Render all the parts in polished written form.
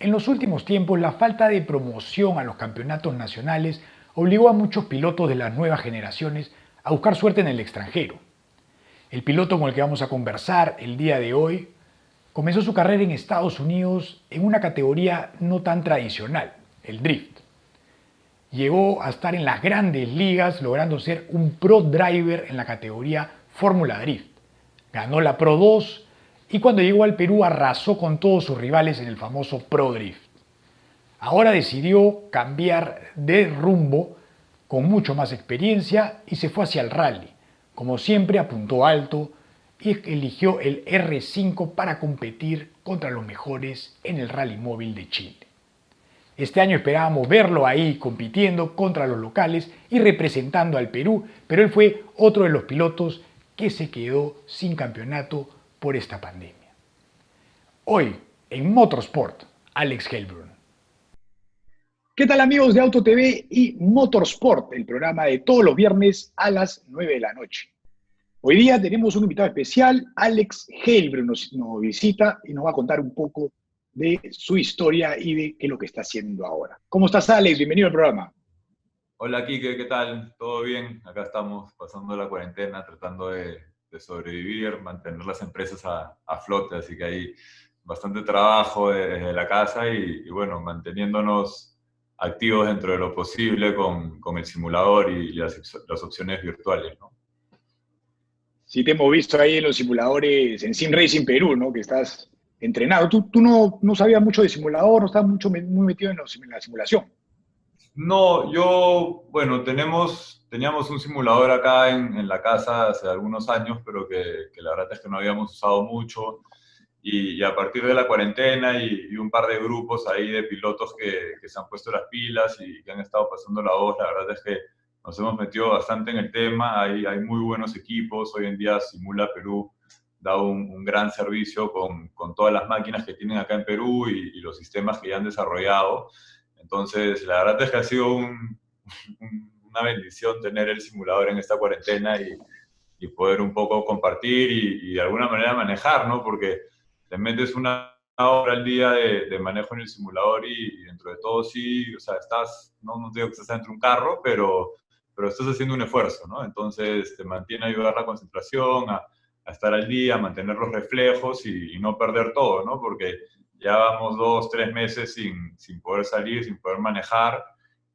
En los últimos tiempos, la falta de promoción a los campeonatos nacionales obligó a muchos pilotos de las nuevas generaciones a buscar suerte en el extranjero. El piloto con el que vamos a conversar el día de hoy comenzó su carrera en Estados Unidos en una categoría no tan tradicional, el drift. Llegó a estar en las grandes ligas logrando ser un pro driver en la categoría Fórmula Drift. Ganó la Pro 2 y cuando llegó al Perú arrasó con todos sus rivales en el famoso Pro Drift. Ahora decidió cambiar de rumbo con mucho más experiencia y se fue hacia el rally. Como siempre apuntó alto y eligió el R5 para competir contra los mejores en el Rally Móvil de Chile. Este año esperábamos verlo ahí compitiendo contra los locales y representando al Perú, pero él fue otro de los pilotos que se quedó sin campeonato por esta pandemia. Hoy, en Motorsport, Alex Helbrun. ¿Qué tal amigos de Auto TV y Motorsport, el programa de todos los viernes a las 9 de la noche? Hoy día tenemos un invitado especial, Alex Helbrun nos visita y nos va a contar un poco de su historia y de qué es lo que está haciendo ahora. ¿Cómo estás, Alex? Bienvenido al programa. Hola, Quique, ¿qué tal? ¿Todo bien? Acá estamos pasando la cuarentena, tratando de sobrevivir, mantener las empresas a flote, así que hay bastante trabajo desde la casa y bueno, manteniéndonos activos dentro de lo posible con el simulador y las opciones virtuales, ¿no? Sí, te hemos visto ahí en los simuladores, en Sim Racing Perú, ¿no? Que estás entrenado. Tú no sabías mucho de simulador, no estabas muy metido en la simulación. No, bueno, teníamos un simulador acá en la casa hace algunos años, pero que la verdad es que no habíamos usado mucho. Y a partir de la cuarentena y un par de grupos ahí de pilotos que se han puesto las pilas y que han estado pasando la voz, la verdad es que nos hemos metido bastante en el tema. Hay muy buenos equipos. Hoy en día Simula Perú da un gran servicio con todas las máquinas que tienen acá en Perú y los sistemas que ya han desarrollado. Entonces, la verdad es que ha sido una bendición tener el simulador en esta cuarentena y poder un poco compartir y de alguna manera manejar, ¿no? Porque te metes una hora al día de manejo en el simulador y dentro de todo sí, o sea, no te digo que estás dentro de un carro, pero estás haciendo un esfuerzo, ¿no? Entonces te mantiene a ayudar la concentración, a estar al día, a mantener los reflejos y no perder todo, ¿no? Porque ya vamos 2, 3 meses sin poder salir, sin poder manejar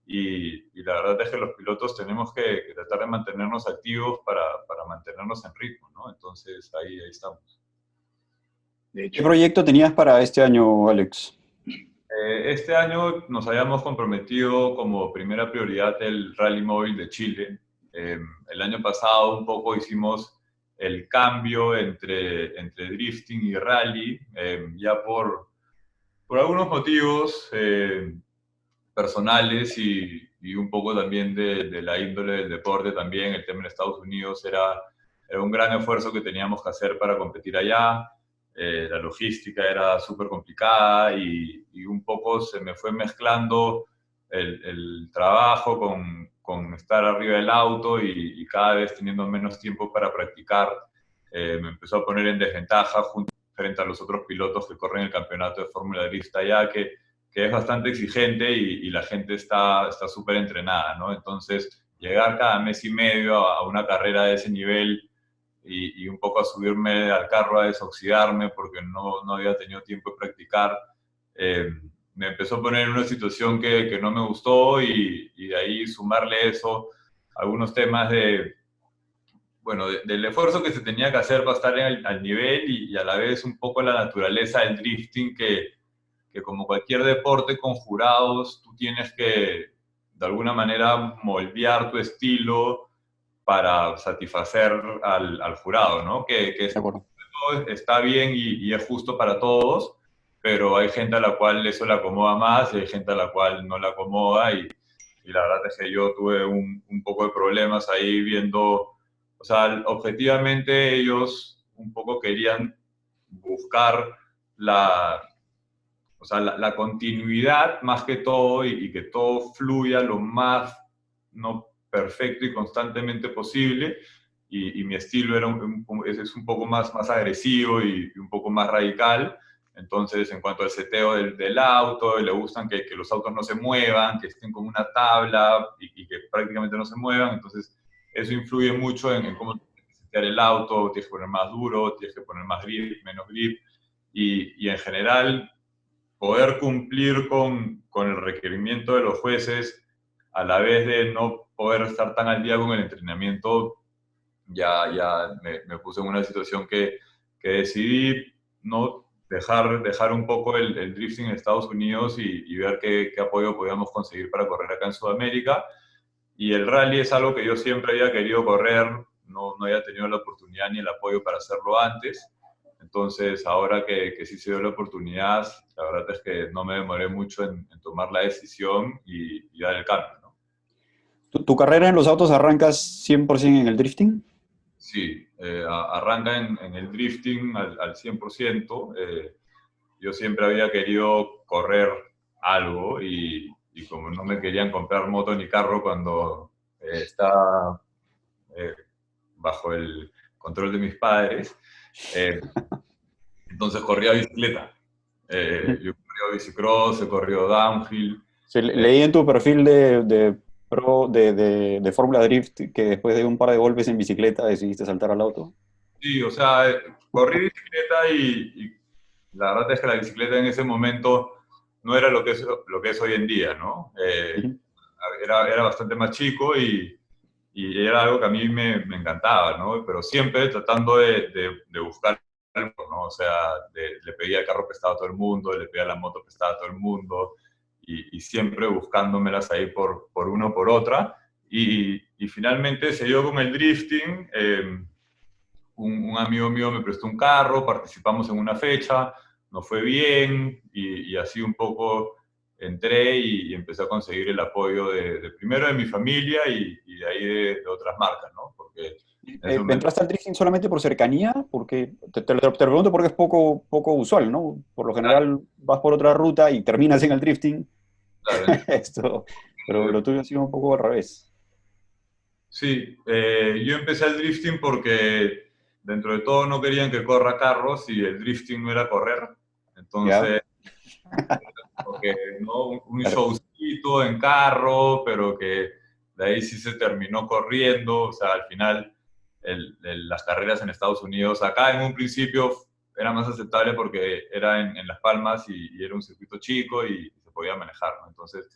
y la verdad es que los pilotos tenemos que tratar de mantenernos activos para mantenernos en ritmo, ¿no? Entonces ahí estamos. De ¿Qué hecho, proyecto tenías para este año, Alex? Este año nos habíamos comprometido como primera prioridad el Rally Móvil de Chile. El año pasado un poco hicimos el cambio entre drifting y rally, ya por algunos motivos personales y un poco también de la índole del deporte también. El tema en Estados Unidos era un gran esfuerzo que teníamos que hacer para competir allá. La logística era súper complicada y un poco se me fue mezclando el trabajo con estar arriba del auto y cada vez teniendo menos tiempo para practicar. Me empezó a poner en desventaja frente a los otros pilotos que corren el campeonato de Fórmula Drift allá, que es bastante exigente y la gente está súper entrenada, ¿no? Entonces, llegar cada mes y medio a una carrera de ese nivel y un poco a subirme al carro a desoxidarme porque no había tenido tiempo de practicar, me empezó a poner en una situación que no me gustó y de ahí sumarle eso, algunos temas del esfuerzo que se tenía que hacer para estar al nivel y a la vez un poco la naturaleza del drifting que como cualquier deporte con jurados, tú tienes que de alguna manera moldear tu estilo para satisfacer al jurado, ¿no? De acuerdo. Está bien y es justo para todos, pero hay gente a la cual eso le acomoda más y hay gente a la cual no le acomoda y la verdad es que yo tuve un poco de problemas ahí viendo, o sea, objetivamente ellos un poco querían buscar la continuidad más que todo y que todo fluya lo más no perfecto y constantemente posible. Y mi estilo es un poco más agresivo y un poco más radical. Entonces, en cuanto al seteo del auto, le gustan que los autos no se muevan, que estén como una tabla y que prácticamente no se muevan. Entonces, eso influye mucho en cómo tienes que setear el auto, tienes que poner más duro, tienes que poner más grip, menos grip. Y en general, poder cumplir con el requerimiento de los jueces a la vez de no poder estar tan al día con el entrenamiento, ya me puse en una situación que decidí no dejar un poco el drifting en Estados Unidos y ver qué apoyo podíamos conseguir para correr acá en Sudamérica. Y el rally es algo que yo siempre había querido correr, no había tenido la oportunidad ni el apoyo para hacerlo antes. Entonces, ahora que sí se dio la oportunidad, la verdad es que no me demoré mucho en tomar la decisión y dar el cambio, ¿no? ¿Tu carrera en los autos arrancas 100% en el drifting? Sí, arranca en el drifting al 100%. Yo siempre había querido correr algo y como no me querían comprar moto ni carro cuando estaba bajo el control de mis padres, entonces corría bicicleta. Yo he corrido bicicross, he corrido downhill. Sí, leí en tu perfil de pro de Fórmula Drift que después de un par de golpes en bicicleta decidiste saltar al auto. Sí, o sea, corrí bicicleta y la verdad es que la bicicleta en ese momento no era lo que es hoy en día, ¿no? Ujú. Era bastante más chico y era algo que a mí me encantaba, ¿no? Pero siempre tratando de buscar algo, ¿no? O sea, le pedía el carro prestado a todo el mundo, le pedía la moto prestada a todo el mundo y siempre buscándomelas ahí por una o por otra. Y finalmente se dio con el drifting. Un amigo mío me prestó un carro, participamos en una fecha, nos fue bien y así un poco entré y empecé a conseguir el apoyo primero de mi familia y de ahí de otras marcas, ¿no? Porque en ese momento, ¿Entraste al drifting solamente por cercanía? Porque te pregunto porque es poco usual, ¿no? Por lo claro, general vas por otra ruta y terminas en el drifting. claro, Esto, pero lo tuyo ha sido un poco al revés. sí, yo empecé el drifting porque dentro de todo no querían que corra carros y el drifting no era correr. ¿Ya? Entonces, porque ¿no? Un Claro. showcito en carro, pero que de ahí sí se terminó corriendo, o sea, al final las carreras en Estados Unidos, acá en un principio era más aceptable porque era en Las Palmas y era un circuito chico y se podía manejar, ¿no? Entonces,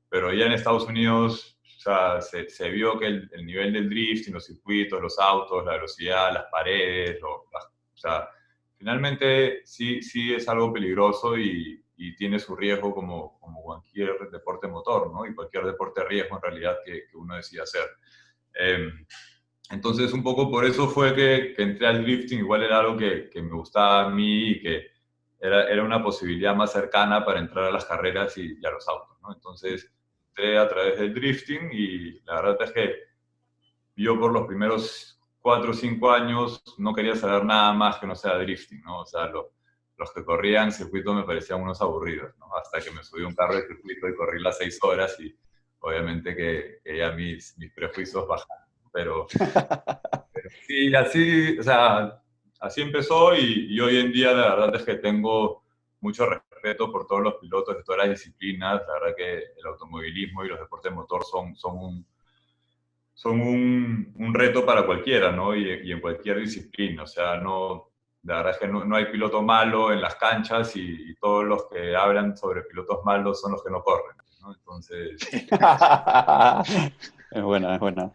pero ya en Estados Unidos, o sea, se vio que el nivel del drift y los circuitos, los autos, la velocidad, las paredes, o sea, finalmente sí es algo peligroso y tiene su riesgo como cualquier deporte motor, ¿no? Y cualquier deporte de riesgo en realidad que uno decida hacer. Eh, entonces, un poco por eso fue que entré al drifting, igual era algo que me gustaba a mí y que era una posibilidad más cercana para entrar a las carreras y a los autos, ¿no? Entonces, entré a través del drifting y la verdad es que yo por los primeros 4 o 5 años no quería saber nada más que no sea drifting, ¿no? O sea, los que corrían circuito me parecían unos aburridos, ¿no? Hasta que me subí a un carro de circuito y corrí las 6 horas y obviamente que ya mis prejuicios bajaron. Pero sí, así, o sea, así empezó y hoy en día la verdad es que tengo mucho respeto por todos los pilotos de todas las disciplinas. La verdad que el automovilismo y los deportes de motor son un reto para cualquiera, ¿no? Y en cualquier disciplina. O sea, no, la verdad es que no hay piloto malo en las canchas y todos los que hablan sobre pilotos malos son los que no corren, ¿no? Entonces, Es buena, es buena.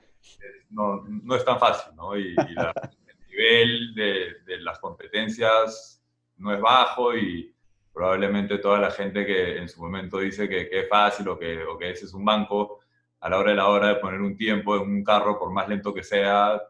no es tan fácil, ¿no? El nivel de las competencias no es bajo y probablemente toda la gente que en su momento dice que es fácil o que ese es un banco, a la hora de poner un tiempo en un carro, por más lento que sea,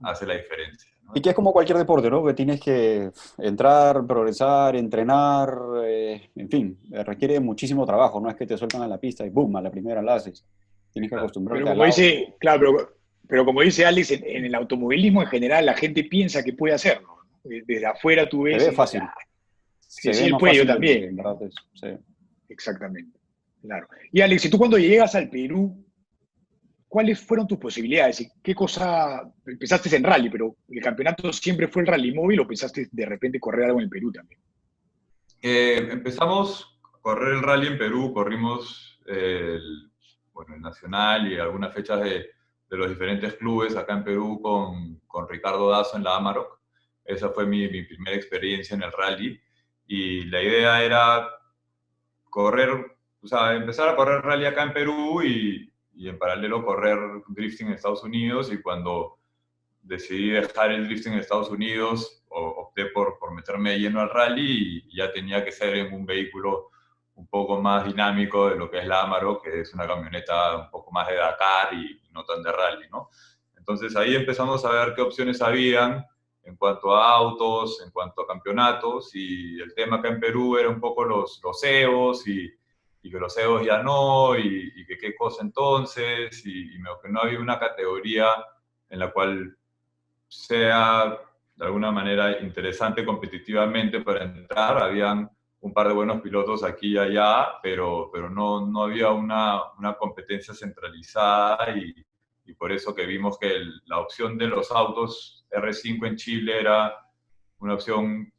hace la diferencia, ¿no? Y que es como cualquier deporte, ¿no? Que tienes que entrar, progresar, entrenar, en fin, requiere muchísimo trabajo. No es que te sueltan a la pista y ¡boom! A la primera la haces. Tienes que Exacto. Pero acostumbrarte al como dice, auto. claro, pero como dice Alex, en el automovilismo en general la gente piensa que puede hacerlo, ¿no? Desde afuera tú Se ves ve y dices, fácil. ah, Se si ve él más puede, yo fácil de lo que también, en verdad ¿no? es. Sí. Exactamente, claro. Y Alex, si tú cuando llegas al Perú, ¿cuáles fueron tus posibilidades? ¿Y qué cosa, empezaste en rally, pero el campeonato siempre fue el rally móvil o pensaste de repente correr algo en el Perú también? Empezamos a correr el rally en Perú, corrimos el Nacional y algunas fechas de los diferentes clubes acá en Perú con Ricardo Dazo en la Amarok. Esa fue mi primera experiencia en el rally y la idea era correr, o sea, empezar a correr rally acá en Perú y en paralelo correr drifting en Estados Unidos, y cuando decidí dejar el drifting en Estados Unidos, opté por meterme de lleno al rally y ya tenía que ser en un vehículo un poco más dinámico de lo que es la Amarok, que es una camioneta un poco más de Dakar y no tan de rally, ¿no? Entonces ahí empezamos a ver qué opciones habían en cuanto a autos, en cuanto a campeonatos, y el tema acá en Perú era un poco los EVOs y que los EVOs ya no, y que qué cosa entonces, y que no había una categoría en la cual sea de alguna manera interesante competitivamente para entrar. Habían un par de buenos pilotos aquí y allá, pero no había una competencia centralizada, y por eso que vimos que la opción de los autos R5 en Chile era una opción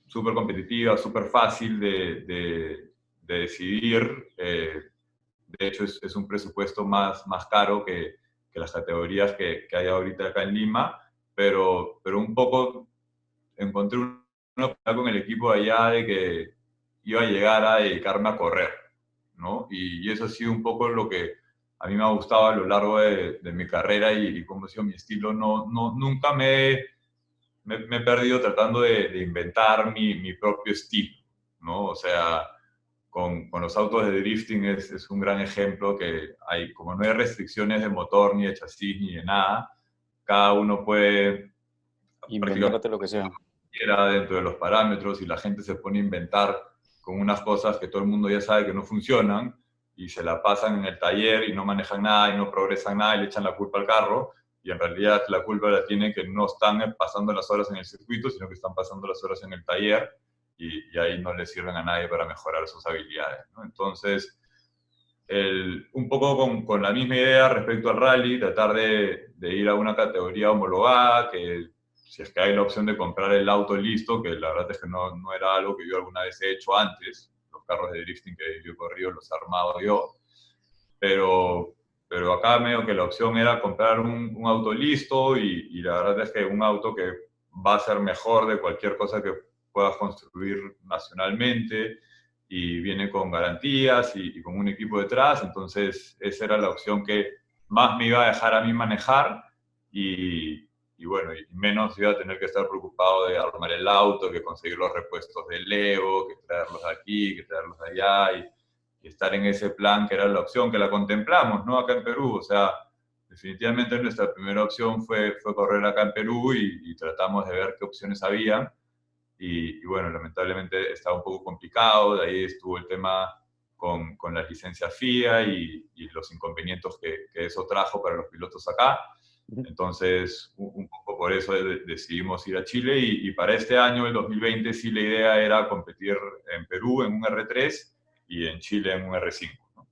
súper competitiva, súper fácil de decidir. De hecho, es un presupuesto más caro que las categorías que hay ahorita acá en Lima, pero un poco encontré una oportunidad con el equipo de allá de que iba a llegar a dedicarme a correr, ¿no? Y eso ha sido un poco lo que a mí me ha gustado a lo largo de mi carrera y cómo ha sido mi estilo. Nunca me he perdido tratando de inventar mi propio estilo, ¿no? O sea, con los autos de drifting es un gran ejemplo que hay, como no hay restricciones de motor, ni de chasis, ni de nada, cada uno puede practicar Inventarte lo que sea. quiera dentro de los parámetros, y la gente se pone a inventar con unas cosas que todo el mundo ya sabe que no funcionan y se la pasan en el taller y no manejan nada y no progresan nada y le echan la culpa al carro, y en realidad la culpa la tienen que no están pasando las horas en el circuito, sino que están pasando las horas en el taller, y ahí no le sirven a nadie para mejorar sus habilidades, ¿no? Entonces, un poco con la misma idea respecto al rally, tratar de ir a una categoría homologada, que si es que hay la opción de comprar el auto listo, que la verdad es que no era algo que yo alguna vez he hecho antes. Los carros de drifting que yo he corrido los he armado yo, pero, pero acá medio que la opción era comprar un auto listo, y la verdad es que un auto que va a ser mejor de cualquier cosa que puedas construir nacionalmente, y viene con garantías y con un equipo detrás. Entonces esa era la opción que más me iba a dejar a mí manejar, y bueno, y menos iba a tener que estar preocupado de armar el auto, que conseguir los repuestos del Evo, que traerlos de aquí, que traerlos de allá, y estar en ese plan, que era la opción que la contemplamos, ¿no? Acá en Perú. O sea, definitivamente nuestra primera opción fue correr acá en Perú, y tratamos de ver qué opciones había. Y bueno, lamentablemente estaba un poco complicado. De ahí estuvo el tema con la licencia FIA y los inconvenientes que eso trajo para los pilotos acá. Entonces, un poco por eso decidimos ir a Chile, y para este año, el 2020, sí, la idea era competir en Perú en un R3 y en Chile en un R5, ¿no?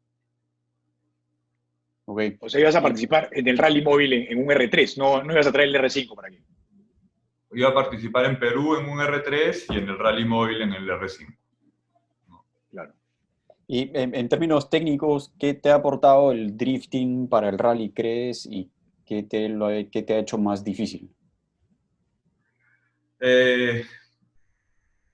Ok. O sea, ibas a participar en el rally móvil en un R3, no ibas a traer el R5 para aquí. Iba a participar en Perú en un R3 y en el rally móvil en el R5. Claro. Y en términos técnicos, ¿qué te ha aportado el drifting para el rally, crees? ¿Y qué te ha hecho más difícil? Mira,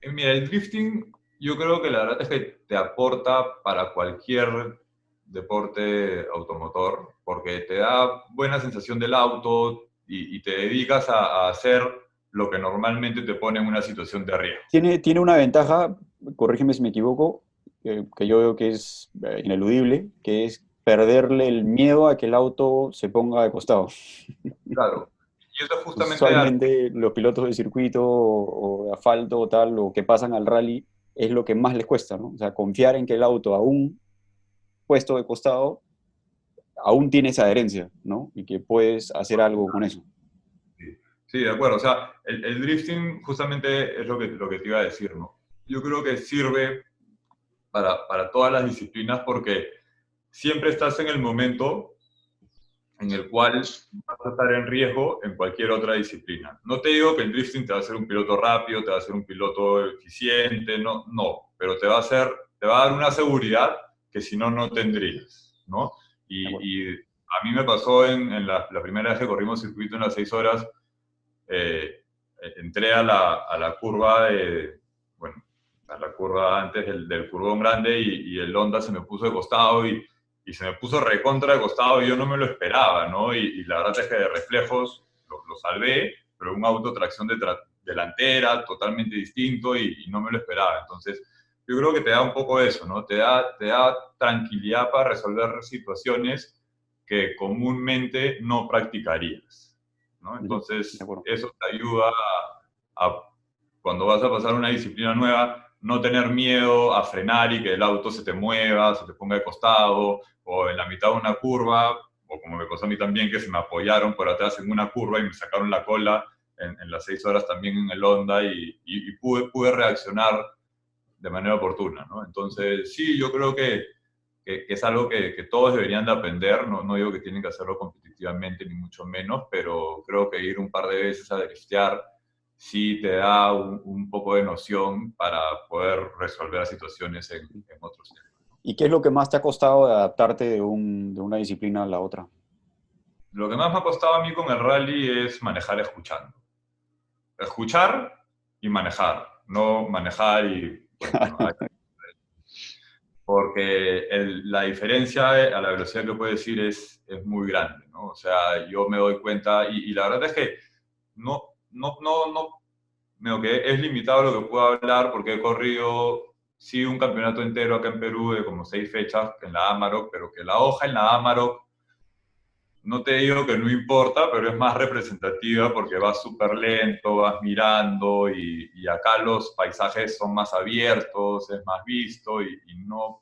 el drifting yo creo que la verdad es que te aporta para cualquier deporte automotor, porque te da buena sensación del auto, y te dedicas a hacer lo que normalmente te pone en una situación de riesgo. Tiene una ventaja, corrígeme si me equivoco, que yo veo que es ineludible, que es perderle el miedo a que el auto se ponga de costado. Claro. Y eso es justamente Usualmente los pilotos de circuito o de asfalto o tal, o que pasan al rally, es lo que más les cuesta, ¿no? O sea, confiar en que el auto, aún puesto de costado, aún tiene esa adherencia, ¿no? Y que puedes hacer algo con eso. Sí, de acuerdo. O sea, el drifting justamente es lo que te iba a decir, ¿no? Yo creo que sirve para todas las disciplinas, porque siempre estás en el momento en el cual vas a estar en riesgo en cualquier otra disciplina. No te digo que el drifting te va a hacer un piloto rápido, te va a hacer un piloto eficiente, no, no, pero te va a dar una seguridad que si no, no tendrías, ¿no? Y a mí me pasó en la primera vez que corrimos circuito en las 6 horas, entré a la curva bueno, a la curva antes del curvón grande y el Honda se me puso de costado y se me puso recontra de costado y yo no me lo esperaba, ¿no? Y la verdad es que de reflejos lo salvé, pero un auto tracción delantera totalmente distinto y no me lo esperaba. Entonces, yo creo que te da un poco eso, ¿no? Te da tranquilidad para resolver situaciones que comúnmente no practicarías, ¿no? Entonces, eso te ayuda cuando vas a pasar una disciplina nueva, no tener miedo a frenar y que el auto se te mueva, se te ponga de costado, o en la mitad de una curva, o como me pasó a mí también, que se me apoyaron por atrás en una curva y me sacaron la cola en las 6 horas también en el Honda y pude reaccionar de manera oportuna, ¿no? Entonces, sí, yo creo que es algo que todos deberían de aprender, no digo que tienen que hacerlo competitivamente, ni mucho menos, pero creo que ir un par de veces a driftear sí te da un poco de noción para poder resolver situaciones en otros temas. ¿Y qué es lo que más te ha costado de adaptarte de una disciplina a la otra? Lo que más me ha costado a mí con el rally es manejar escuchando. Escuchar y manejar, no manejar y... Bueno, porque la diferencia a la velocidad que puedes ir es muy grande, ¿no? O sea, yo me doy cuenta, y la verdad es que no, que es limitado lo que puedo hablar porque he corrido, sí, un campeonato entero acá en Perú de como 6 fechas en la Amarok, pero que la hoja en la Amarok, no te digo que no importa, pero es más representativa porque vas súper lento, vas mirando y acá los paisajes son más abiertos, es más visto y no...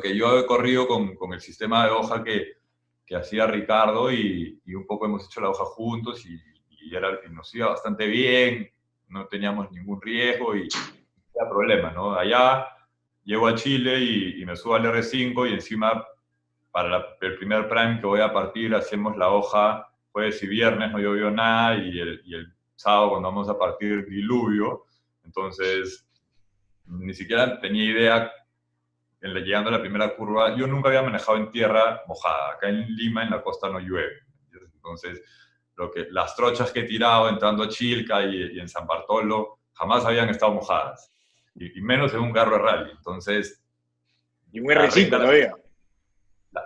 Que yo he corrido con el sistema de hoja que hacía Ricardo y un poco hemos hecho la hoja juntos y nos iba bastante bien, no teníamos ningún riesgo y no había problema, ¿no? Allá llego a Chile y me subo al R5 y encima para el primer prime que voy a partir hacemos la hoja jueves y viernes, no llovió nada y el sábado cuando vamos a partir diluvio, entonces ni siquiera tenía idea llegando a la primera curva. Yo nunca había manejado en tierra mojada, acá en Lima en la costa no llueve, entonces las trochas que he tirado entrando a Chilca y en San Bartolo jamás habían estado mojadas, y menos en un carro de rally, entonces... Y un R5 todavía.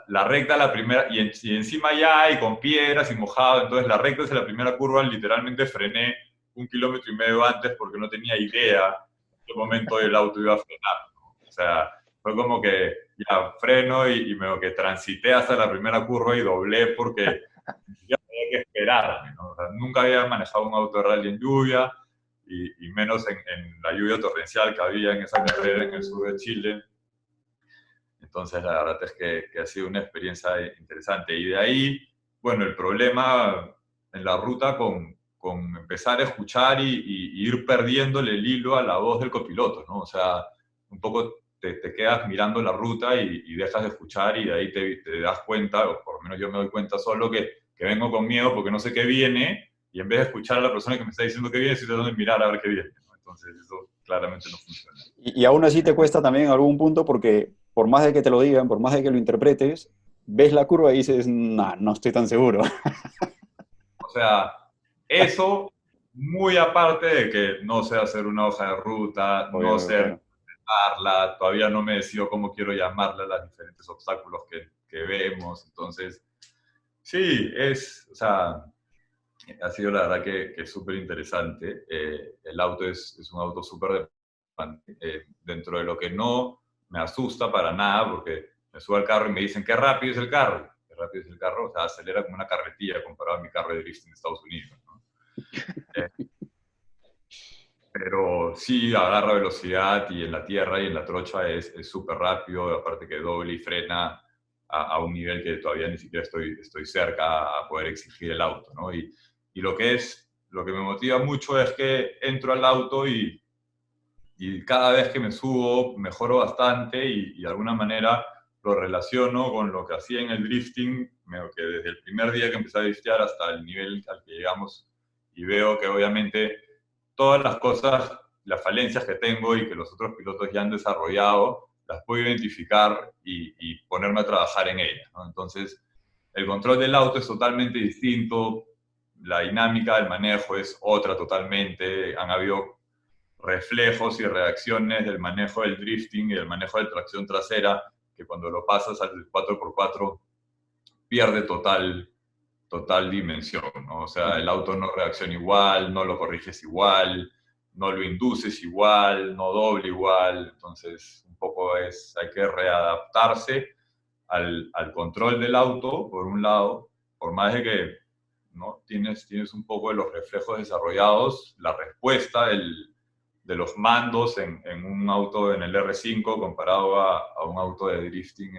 La recta, la primera, y encima ya, y con piedras y mojado, entonces la recta es la primera curva, literalmente frené 1,5 kilómetros antes porque no tenía idea en qué momento el auto iba a frenar, ¿no? O sea, fue como que ya freno y me que transité hasta la primera curva y doblé porque ya tenía que esperarme, ¿no? O sea, nunca había manejado un auto de rally en lluvia, y menos en la lluvia torrencial que había en esa carrera en el sur de Chile. Entonces, la verdad es que ha sido una experiencia interesante. Y de ahí, bueno, el problema en la ruta con empezar a escuchar y ir perdiéndole el hilo a la voz del copiloto, ¿no? O sea, un poco te quedas mirando la ruta y dejas de escuchar y de ahí te das cuenta, o por lo menos yo me doy cuenta solo, que vengo con miedo porque no sé qué viene y en vez de escuchar a la persona que me está diciendo que viene, estoy tratando de mirar a ver qué viene, ¿no? Entonces, eso claramente no funciona. Y aún así te cuesta también en algún punto porque por más de que te lo digan, por más de que lo interpretes, ves la curva y dices, nah, no estoy tan seguro. O sea, eso muy aparte de que no sé hacer una hoja de ruta, no sé llamarla, todavía no me decido cómo quiero llamarla, los diferentes obstáculos que vemos. Entonces, sí, o sea, ha sido la verdad que es súper interesante. El auto es un auto súper dentro de lo que no me asusta para nada, porque me subo al carro y me dicen, qué rápido es el carro. Qué rápido es el carro, o sea, acelera como una carretilla comparado a mi carro de drift en Estados Unidos, ¿no? Pero sí agarra velocidad y en la tierra y en la trocha es súper rápido, aparte que doble y frena a un nivel que todavía ni siquiera estoy cerca a poder exigir el auto, ¿no? Y lo que me motiva mucho es que entro al auto y cada vez que me subo mejoro bastante y de alguna manera lo relaciono con lo que hacía en el drifting medio que desde el primer día que empecé a driftear hasta el nivel al que llegamos, y veo que obviamente todas las cosas, las falencias que tengo y que los otros pilotos ya han desarrollado, las puedo identificar y ponerme a trabajar en ellas, ¿no? Entonces, el control del auto es totalmente distinto, la dinámica del manejo es otra totalmente, han habido reflejos y reacciones del manejo del drifting y del manejo de tracción trasera, que cuando lo pasas al 4x4 pierde total dimensión, ¿no? O sea, el auto no reacciona igual, no lo corriges igual, no lo induces igual, no dobla igual, entonces un poco hay que readaptarse al control del auto, por un lado, por más de que, ¿no?, tienes un poco de los reflejos desarrollados, la respuesta de los mandos en un auto en el R5 comparado a un auto de drifting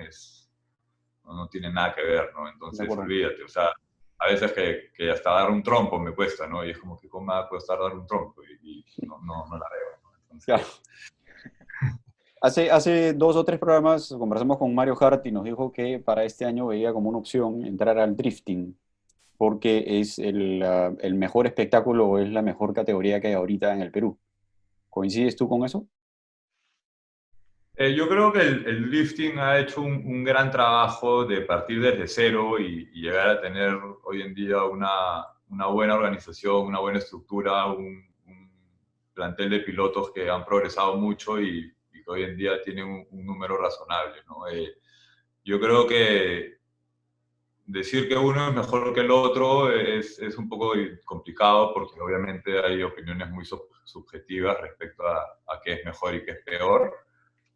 no tiene nada que ver, ¿no? Entonces, olvídate, o sea, a veces que hasta dar un trompo me cuesta, ¿no? Y es como que, ¿cómo me va a costar dar un trompo? Y no la veo, ¿no? Entonces, claro. Hace 2 o 3 programas conversamos con Mario Hart y nos dijo que para este año veía como una opción entrar al drifting, porque es el mejor espectáculo o es la mejor categoría que hay ahorita en el Perú. ¿Coincides tú con eso? yo creo que el drifting ha hecho un gran trabajo de partir desde cero y llegar a tener hoy en día una buena organización, una buena estructura, un plantel de pilotos que han progresado mucho y que hoy en día tienen un número razonable, ¿no? Yo creo que decir que uno es mejor que el otro es un poco complicado porque obviamente hay opiniones muy subjetivas respecto a qué es mejor y qué es peor,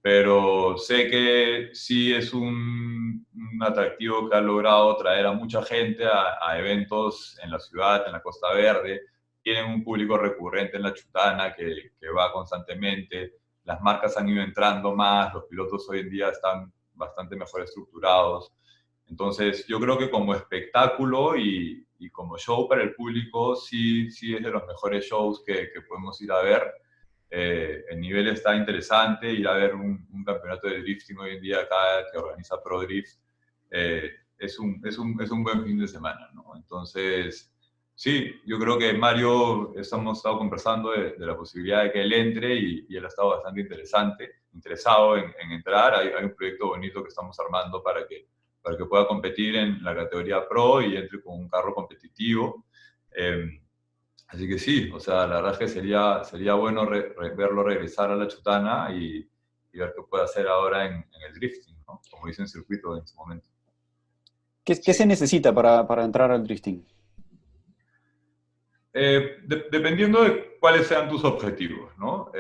pero sé que sí es un atractivo que ha logrado traer a mucha gente a eventos en la ciudad, en la Costa Verde. Tienen un público recurrente en la Chutana que va constantemente. Las marcas han ido entrando más, los pilotos hoy en día están bastante mejor estructurados. Entonces, yo creo que como espectáculo y como show para el público, sí es de los mejores shows que podemos ir a ver. El nivel está interesante, ir a ver un campeonato de drifting hoy en día acá que organiza ProDrift, es un buen fin de semana, ¿no? Entonces, sí, yo creo que Mario, hemos estado conversando de la posibilidad de que él entre y él ha estado bastante interesado en entrar. Hay un proyecto bonito que estamos armando para que pueda competir en la categoría Pro y entre con un carro competitivo. Así que sí, o sea, la verdad es que sería bueno verlo regresar a la Chutana y ver qué puede hacer ahora en el drifting, ¿no? Como dice en circuito en su momento. ¿Qué se necesita para entrar al drifting? Dependiendo de cuáles sean tus objetivos, ¿no?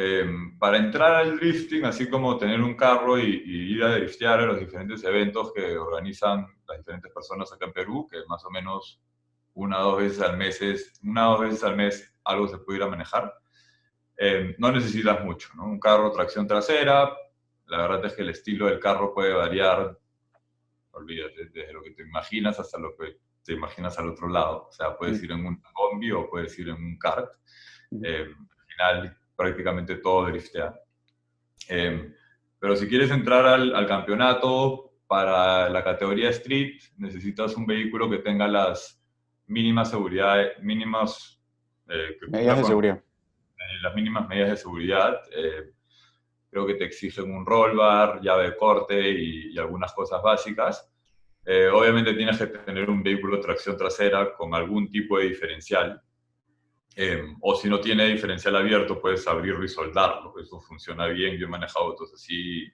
Para entrar al drifting, así como tener un carro y ir a driftear a los diferentes eventos que organizan las diferentes personas acá en Perú, que más o menos una o dos veces al mes algo se puede ir a manejar, no necesitas mucho, ¿no? Un carro, tracción trasera, la verdad es que el estilo del carro puede variar, olvídate, desde lo que te imaginas hasta lo que te imaginas al otro lado. O sea, puedes ir en un combi o puedes ir en un kart. Al final, prácticamente todo driftea. Pero si quieres entrar al campeonato para la categoría Street, necesitas un vehículo que tenga las mínimas medidas de seguridad. Las mínimas medidas de seguridad. Creo que te exigen un roll bar, llave de corte y algunas cosas básicas. Obviamente tienes que tener un vehículo de tracción trasera con algún tipo de diferencial. O si no tiene diferencial abierto, puedes abrirlo y soldarlo. Eso funciona bien. Yo he manejado autos así.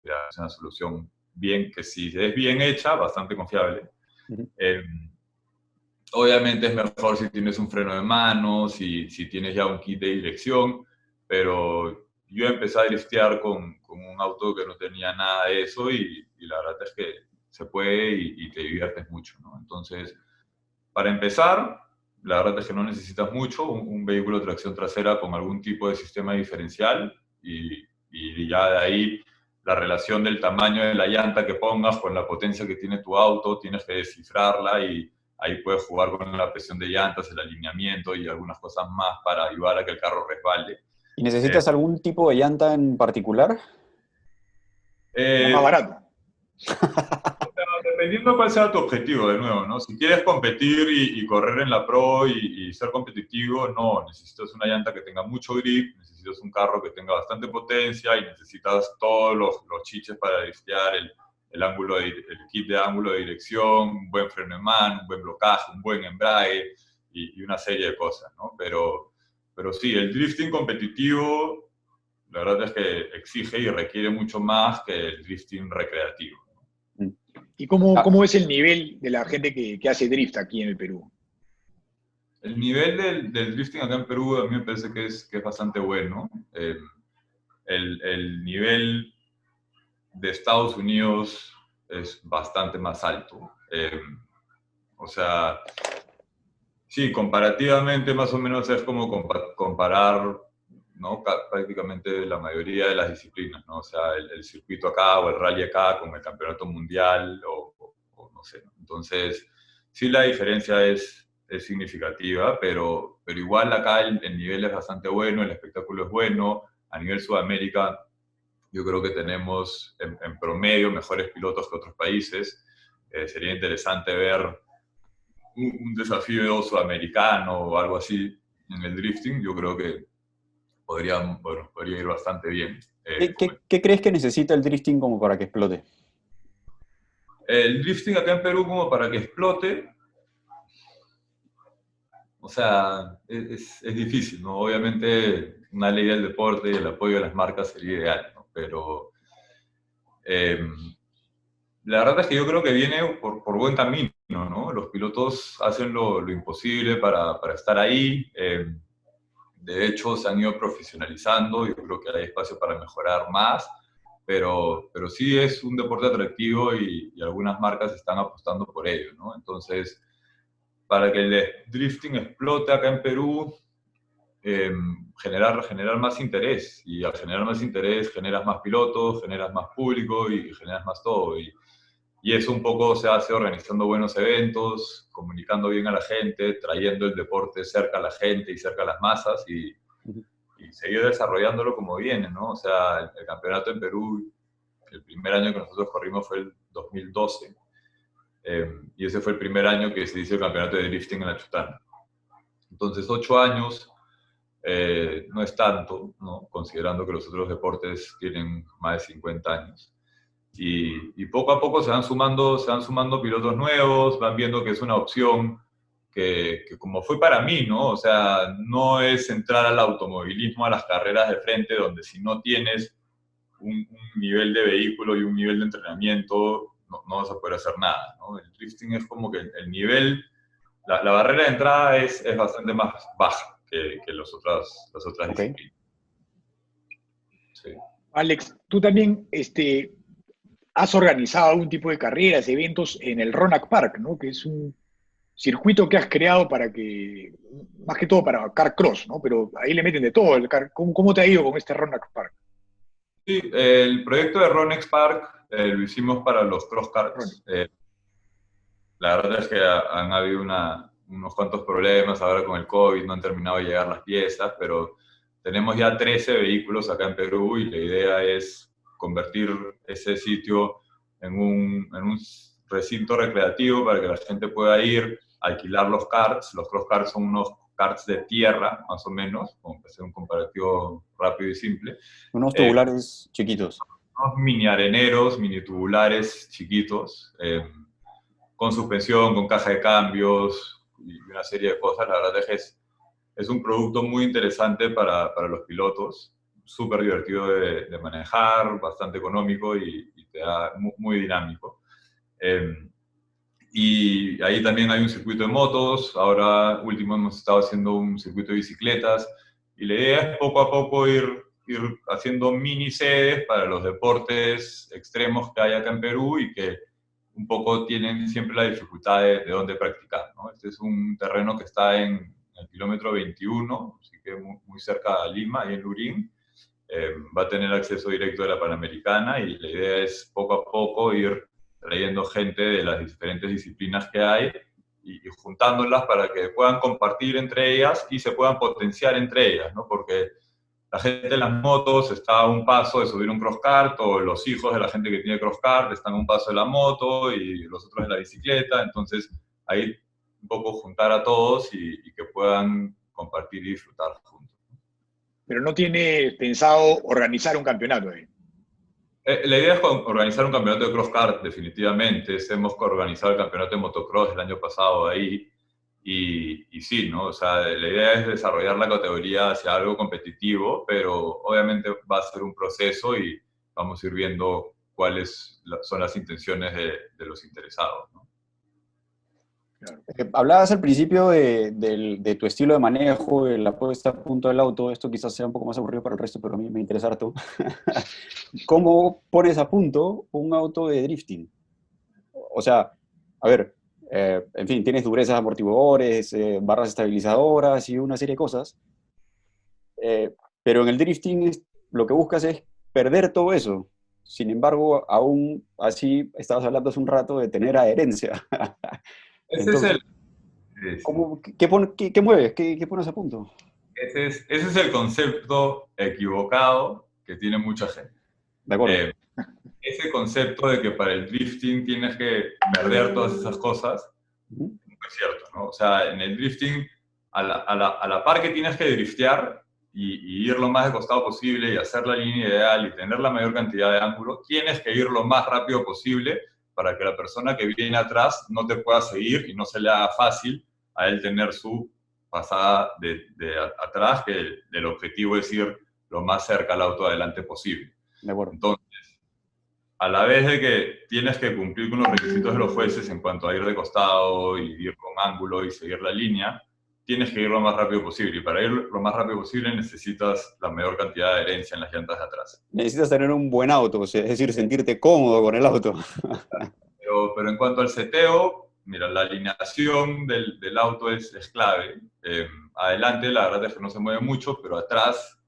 Es una solución bien que si es bien hecha, bastante confiable. Obviamente es mejor si tienes un freno de mano, si tienes ya un kit de dirección, pero yo empecé a driftear con un auto que no tenía nada de eso y la verdad es que se puede y te diviertes mucho, ¿no? Entonces, para empezar, la verdad es que no necesitas mucho, un vehículo de tracción trasera con algún tipo de sistema diferencial y ya de ahí la relación del tamaño de la llanta que pongas con la potencia que tiene tu auto, tienes que descifrarla y ahí puedes jugar con la presión de llantas, el alineamiento y algunas cosas más para ayudar a que el carro resbale. ¿Y necesitas algún tipo de llanta en particular? Más barato. Dependiendo cuál sea tu objetivo, de nuevo, ¿no? Si quieres competir y correr en la Pro y ser competitivo, no, necesitas una llanta que tenga mucho grip, necesitas un carro que tenga bastante potencia y necesitas todos los chiches para driftear, el kit de ángulo de dirección, un buen freno de mano, un buen blocaje, un buen embrague y una serie de cosas, ¿no? Pero sí, el drifting competitivo, la verdad es que exige y requiere mucho más que el drifting recreativo. ¿Y cómo es el nivel de la gente que hace drift aquí en el Perú? El nivel del drifting acá en Perú a mí me parece que es bastante bueno. El nivel de Estados Unidos es bastante más alto. O sea, sí, comparativamente más o menos es como comparar, ¿no? Prácticamente la mayoría de las disciplinas, ¿no? O sea, el circuito acá o el rally acá con el campeonato mundial o no sé, ¿no? Entonces, sí la diferencia es significativa, pero igual acá el nivel es bastante bueno, el espectáculo es bueno. A nivel Sudamérica, yo creo que tenemos en promedio mejores pilotos que otros países. Sería interesante ver un desafío sudamericano o algo así en el drifting. Yo creo que podría ir bastante bien. ¿Qué crees que necesita el drifting como para que explote? El drifting acá en Perú como para que explote, o sea, es difícil, ¿no? Obviamente una ley del deporte y el apoyo de las marcas sería ideal, ¿no? Pero la verdad es que yo creo que viene por buen camino, ¿no? Los pilotos hacen lo imposible para estar ahí. De hecho, se han ido profesionalizando. Yo creo que hay espacio para mejorar más. Pero sí es un deporte atractivo y algunas marcas están apostando por ello, ¿no? Entonces, para que el drifting explote acá en Perú, generar más interés. Y al generar más interés, generas más pilotos, generas más público y generas más todo. Y eso un poco se hace organizando buenos eventos, comunicando bien a la gente, trayendo el deporte cerca a la gente y cerca a las masas y seguir desarrollándolo como viene, ¿no? O sea, el campeonato en Perú, el primer año que nosotros corrimos fue el 2012, y ese fue el primer año que se hizo el campeonato de drifting en la Chutana. Entonces, 8 años no es tanto, ¿no? Considerando que los otros deportes tienen más de 50 años. Y poco a poco se van sumando pilotos nuevos, van viendo que es una opción que como fue para mí, ¿no? O sea, no es entrar al automovilismo, a las carreras de frente, donde si no tienes un nivel de vehículo y un nivel de entrenamiento, no vas a poder hacer nada, ¿no? El drifting es como que el nivel, la barrera de entrada es bastante más baja que las otras Okay. disciplinas. Sí. Alex, tú también has organizado algún tipo de carreras, eventos en el Ronac Park, ¿no? Que es un circuito que has creado para que, más que todo para car cross, ¿no? Pero ahí le meten de todo. ¿Cómo te ha ido con este Ronac Park? Sí, el proyecto de Ronex Park lo hicimos para los cross karts. La verdad es que han habido unos cuantos problemas ahora con el COVID, no han terminado de llegar las piezas, pero tenemos ya 13 vehículos acá en Perú y la idea es convertir ese sitio en un recinto recreativo para que la gente pueda ir, alquilar los karts. Los cross karts son unos karts de tierra, más o menos, como para hacer un comparativo rápido y simple. Unos tubulares chiquitos. Unos mini areneros, mini tubulares chiquitos, con suspensión, con caja de cambios y una serie de cosas. La verdad es que es un producto muy interesante para los pilotos, súper divertido de manejar, bastante económico y te da muy dinámico. Y ahí también hay un circuito de motos. Ahora último hemos estado haciendo un circuito de bicicletas y la idea es poco a poco ir haciendo mini sedes para los deportes extremos que hay acá en Perú y que un poco tienen siempre la dificultad de dónde practicar, ¿no? Este es un terreno que está en el kilómetro 21, así que muy cerca de Lima, ahí en Lurín. Va a tener acceso directo de la Panamericana y la idea es poco a poco ir trayendo gente de las diferentes disciplinas que hay y juntándolas para que puedan compartir entre ellas y se puedan potenciar entre ellas, ¿no? Porque la gente de las motos está a un paso de subir un crosskart, o los hijos de la gente que tiene crosskart están a un paso de la moto y los otros de la bicicleta. Entonces, ahí un poco juntar a todos y que puedan compartir y disfrutar juntos. Pero no tiene pensado organizar un campeonato ahí. La idea es organizar un campeonato de cross-kart, definitivamente. Hemos organizado el campeonato de motocross el año pasado ahí. Y sí, ¿no? O sea, la idea es desarrollar la categoría hacia algo competitivo, pero obviamente va a ser un proceso y vamos a ir viendo cuáles son las intenciones de los interesados, ¿no? Hablabas al principio de tu estilo de manejo, de la puesta a punto del auto. Esto quizás sea un poco más aburrido para el resto, pero a mí me interesa harto. ¿Cómo pones a punto un auto de drifting? O sea, a ver, en fin, tienes durezas amortiguadores, barras estabilizadoras y una serie de cosas. Pero en el drifting lo que buscas es perder todo eso. Sin embargo, aún así, estabas hablando hace un rato de tener adherencia. Ese Entonces, es ¿qué mueves? ¿Qué pones a punto? ese es el concepto equivocado que tiene mucha gente. De acuerdo. Ese concepto de que para el drifting tienes que perder todas esas cosas, no es cierto, ¿no? O sea, en el drifting, a la par que tienes que driftear y ir lo más de costado posible y hacer la línea ideal y tener la mayor cantidad de ángulo, tienes que ir lo más rápido posible para que la persona que viene atrás no te pueda seguir y no se le haga fácil a él tener su pasada de atrás, que el objetivo es ir lo más cerca al auto adelante posible. De acuerdo. Entonces, a la vez de que tienes que cumplir con los requisitos de los jueces en cuanto a ir de costado y ir con ángulo y seguir la línea, tienes que ir lo más rápido posible. Y para ir lo más rápido posible necesitas la mayor cantidad de adherencia en las llantas de atrás. Necesitas tener un buen auto, es decir, sentirte cómodo con el auto. Pero en cuanto al seteo, mira, la alineación del auto es clave. Adelante la verdad es que no se mueve mucho, pero atrás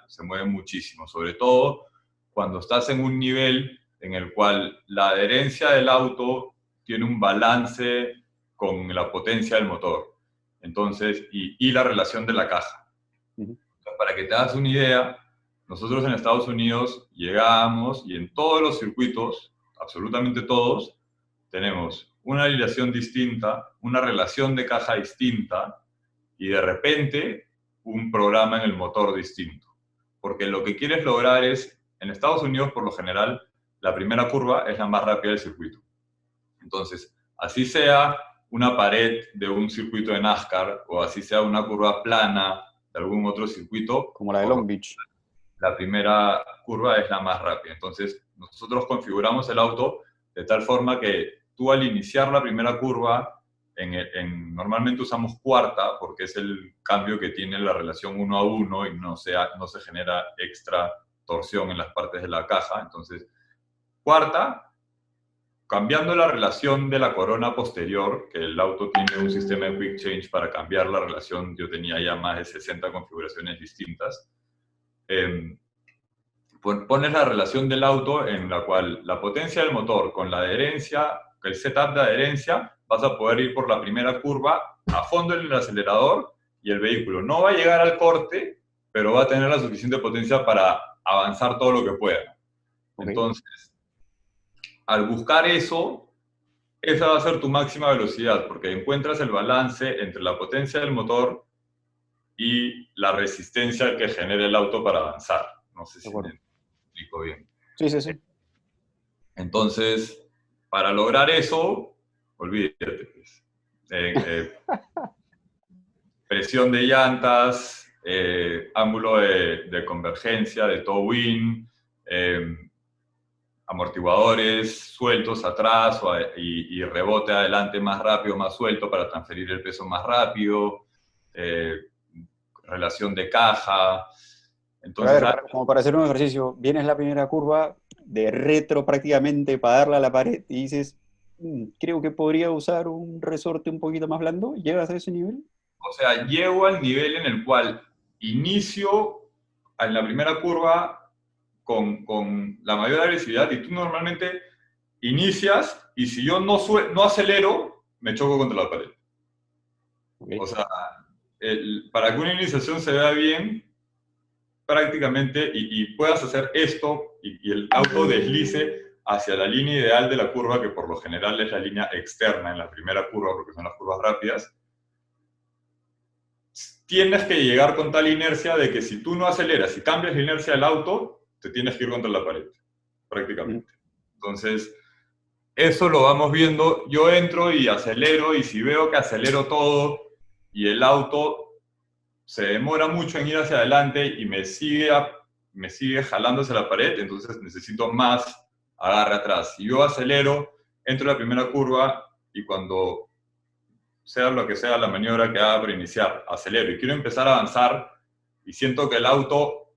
se mueve muchísimo. Sobre todo cuando estás en un nivel en el cual la adherencia del auto tiene un balance con la potencia del motor. Entonces, y la relación de la caja. O sea, para que te hagas una idea, nosotros en Estados Unidos llegamos y en todos los circuitos, absolutamente todos, tenemos una alineación distinta, una relación de caja distinta y de repente un programa en el motor distinto. Porque lo que quieres lograr es, en Estados Unidos por lo general, la primera curva es la más rápida del circuito. Entonces, así sea una pared de un circuito de NASCAR o así sea una curva plana de algún otro circuito, Como la de Long Beach. la primera curva es la más rápida. Entonces, nosotros configuramos el auto de tal forma que tú al iniciar la primera curva, normalmente usamos cuarta porque es el cambio que tiene la relación 1 a 1 y no se genera extra torsión en las partes de la caja. Entonces, cuarta, cambiando la relación de la corona posterior, que el auto tiene un sistema de quick change para cambiar la relación, yo tenía ya más de 60 configuraciones distintas, pones la relación del auto en la cual la potencia del motor con la adherencia, el setup de adherencia, vas a poder ir por la primera curva a fondo en el acelerador y el vehículo no va a llegar al corte, pero va a tener la suficiente potencia para avanzar todo lo que pueda. Okay. Entonces, al buscar eso, esa va a ser tu máxima velocidad, porque encuentras el balance entre la potencia del motor y la resistencia que genera el auto para avanzar. No sé si me explico bien. Sí. Entonces, para lograr eso, olvídate, pues. Presión de llantas, ángulo de convergencia, de toe-in, amortiguadores sueltos atrás y rebote adelante más rápido, más suelto para transferir el peso más rápido, relación de caja. Entonces, a ver, como para hacer un ejercicio, vienes la primera curva de retro prácticamente para darle a la pared y dices, creo que podría usar un resorte un poquito más blando. ¿Llegas a ese nivel? O sea, llego al nivel en el cual inicio en la primera curva con la mayor agresividad y tú normalmente inicias y si yo no acelero, me choco contra la pared. Okay. O sea, para que una iniciación se vea bien, prácticamente, y puedas hacer esto y el auto deslice hacia la línea ideal de la curva, que por lo general es la línea externa en la primera curva, porque son las curvas rápidas, tienes que llegar con tal inercia de que si tú no aceleras y cambias la inercia del auto, te tienes que ir contra la pared, prácticamente. Entonces, eso lo vamos viendo. Yo entro y acelero, y si veo que acelero todo y el auto se demora mucho en ir hacia adelante y me sigue jalando hacia la pared, entonces necesito más agarre atrás. Si yo acelero, entro en la primera curva y cuando sea lo que sea la maniobra que haga para iniciar, acelero y quiero empezar a avanzar y siento que el auto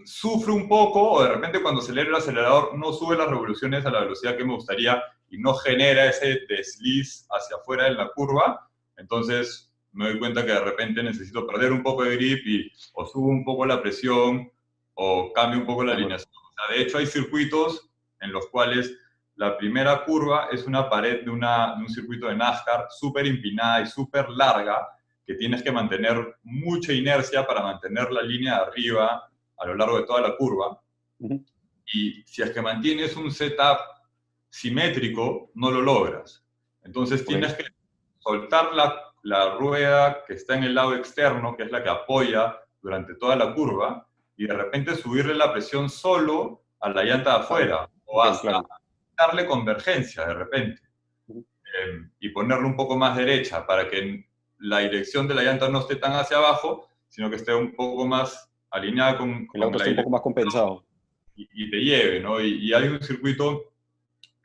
sufre un poco, o de repente cuando acelero el acelerador no sube las revoluciones a la velocidad que me gustaría y no genera ese desliz hacia afuera en la curva, entonces me doy cuenta que de repente necesito perder un poco de grip y o subo un poco la presión o cambio un poco la alineación. O sea, de hecho hay circuitos en los cuales la primera curva es una pared de un circuito de NASCAR súper empinada y súper larga, que tienes que mantener mucha inercia para mantener la línea de arriba a lo largo de toda la curva. Y si es que mantienes un setup simétrico, no lo logras. Entonces tienes que soltar la rueda que está en el lado externo, que es la que apoya durante toda la curva, y de repente subirle la presión solo a la llanta de afuera, o hasta darle convergencia de repente, y ponerlo un poco más derecha para que la dirección de la llanta no esté tan hacia abajo, sino que esté un poco más alineada con el auto esté un poco más compensado. Y te lleve, ¿no? Y hay un circuito,